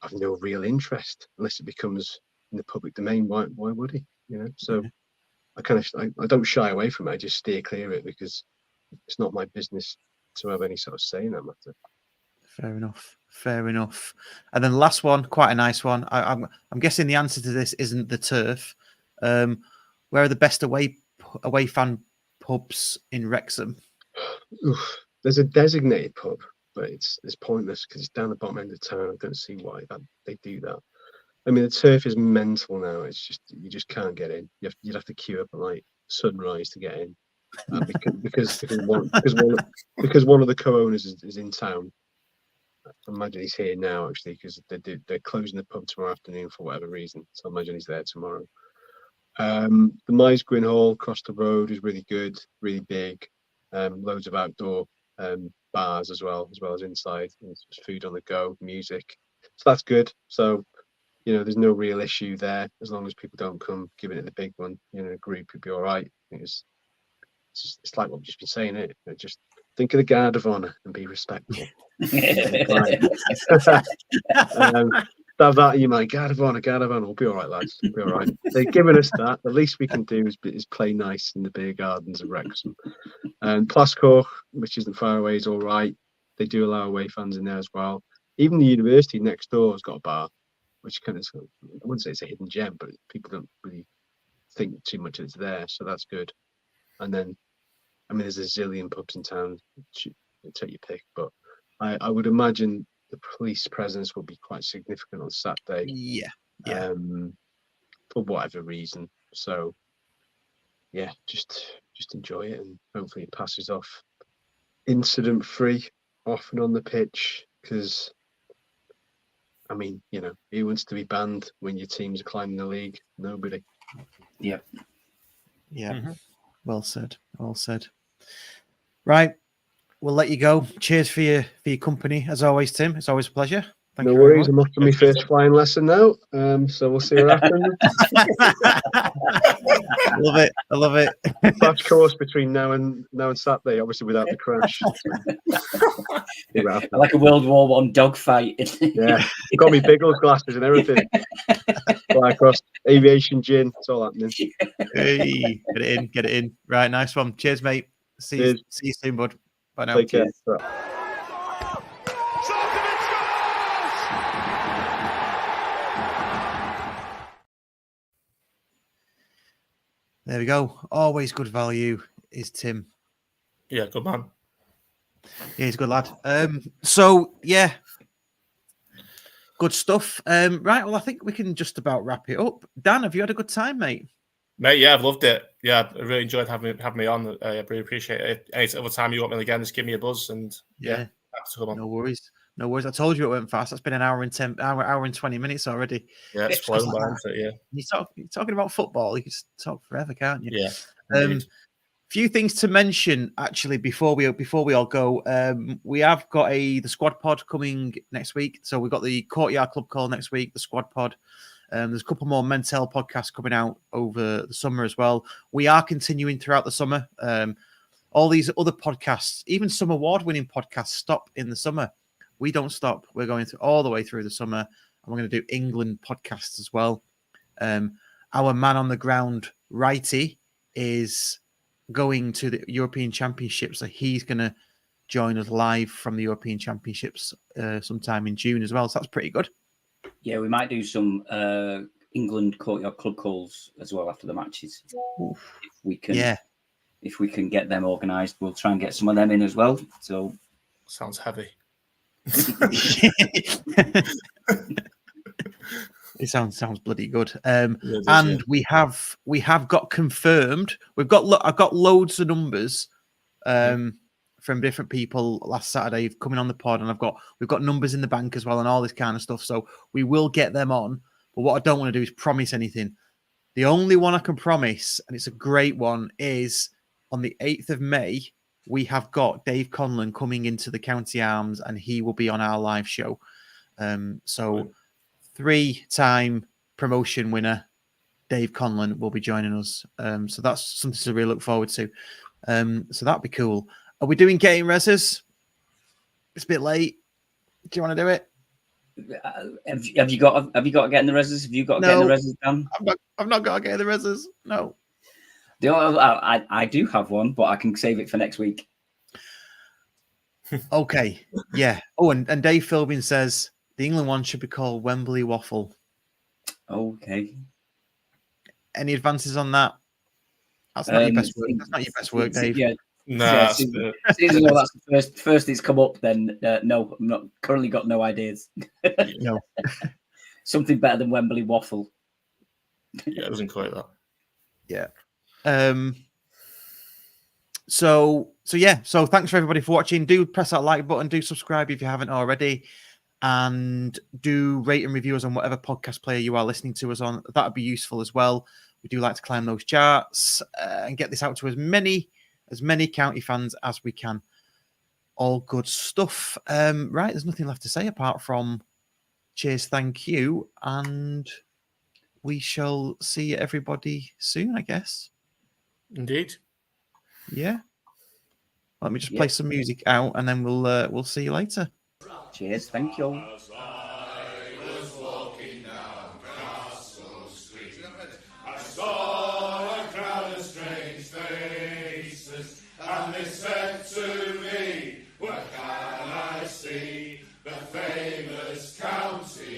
I've no real interest unless it becomes in the public domain. Why would he? So I don't shy away from it. I just steer clear of it, because it's not my business to have any sort of say in that matter. Fair enough. And then last one, quite a nice one. I'm guessing the answer to this isn't the turf. Where are the best away fan pubs in Wrexham? There's a designated pub, but it's pointless because it's down the bottom end of town. I don't see why they do that. I mean, the turf is mental now. It's just, you just can't get in. You'd have to queue up at like sunrise to get in. because one of the co-owners is in town. I imagine he's here now, actually, because they're closing the pub tomorrow afternoon for whatever reason. So I imagine he's there tomorrow. The Mize Gwyn Hall across the road is really good, really big. Loads of outdoor bars as well as inside. There's food on the go, music. So that's good. So, there's no real issue there as long as people don't come giving it the big one. A group would be all right. I think it's like what we've just been saying. Just think of the guard of honor and be respectful. Have that in your mind. Guard of honor. We'll be all right, lads. We'll be all right. They've given us that. The least we can do is play nice in the beer gardens of Wrexham. And Plascoch, which isn't far away, is all right. They do allow away fans in there as well. Even the university next door has got a bar, which kind of, I wouldn't say it's a hidden gem, but people don't really think too much it's there, so that's good. And then, there's a zillion pubs in town. Take your pick, but I would imagine the police presence will be quite significant on Saturday. Yeah. For whatever reason. So, yeah, just enjoy it, and hopefully it passes off incident-free, off and on the pitch. Because, who wants to be banned when your teams are climbing the league? Nobody. Yeah. Yeah. Well said. Right. We'll let you go. Cheers for your company, as always, Tim. It's always a pleasure. Thank no you very worries. I'm off for my first flying lesson now. So we'll see what happens. I love it. Fast course between now and Saturday, obviously without the crash. Like a World War I dogfight. Yeah, got me Biggles glasses and everything. Fly across, aviation gin. It's all happening. Hey, get it in. Right, nice one. Cheers, mate. See you soon, bud. Bye now. Take care. There we go. Always good value is Tim. Yeah, good man. Yeah, he's a good lad. So yeah, good stuff. Right, well, I think we can just about wrap it up. Dan, have you had a good time, mate? Mate, yeah, I've loved it. Yeah, I really enjoyed having me on. I really appreciate it. Any other time you want me again, just give me a buzz, and yeah, no worries. I told you it went fast. It's been an hour and 20 minutes already. Yeah, it's flown by. Yeah, you're talking about football. You can just talk forever, can't you? Yeah. Few things to mention actually before we all go. We have got the squad pod coming next week. So we've got the Courtyard Club call next week, the squad pod. There's a couple more Mentel podcasts coming out over the summer as well. We are continuing throughout the summer. All these other podcasts, even some award-winning podcasts, stop in the summer. We don't stop. We're going all the way through the summer, and we're going to do England podcasts as well. Our man on the ground, Righty, is going to the European Championships, so he's going to join us live from the European Championships sometime in June as well. So that's pretty good. Yeah, we might do some England Courtyard Club calls as well after the matches. If we can get them organised, we'll try and get some of them in as well. So sounds heavy. It sounds bloody good. We have got confirmed. I've got loads of numbers from different people last Saturday coming on the pod, and we've got numbers in the bank as well and all this kind of stuff. So we will get them on. But what I don't want to do is promise anything. The only one I can promise, and it's a great one, is on the 8th of May, we have got Dave Conlon coming into the County Arms, and he will be on our live show. So 3-time promotion winner, Dave Conlon, will be joining us. So that's something to really look forward to. So that'd be cool. Are we doing getting reses? It's a bit late. Do you want to do it? Have you got to get in the reses? Have you got to get in the reses, Dan? I've not got to get in the reses. No. I do have one, but I can save it for next week. Okay. Yeah. Oh, and Dave Philbin says the England one should be called Wembley Waffle. Okay. Any advances on that? That's not your best work. That's not your best work, Dave. Yeah. No, that's the first it's come up. Then no, I'm not currently got no ideas. No, something better than Wembley Waffle. Yeah, it wasn't quite that. Yeah. So yeah. So thanks for everybody for watching. Do press that like button. Do subscribe if you haven't already. And do rate and review us on whatever podcast player you are listening to us on. That would be useful as well. We do like to climb those charts and get this out to as many county fans as we can. All good stuff. Right, there's nothing left to say apart from cheers, thank you, and we shall see everybody soon, I guess. Indeed. Yeah. Let me just play some music out, and then we'll see you later. Cheers, thank you. As I was walking down Castle Street, I saw a crowd of strange faces, and they said to me, "Where can I see the famous county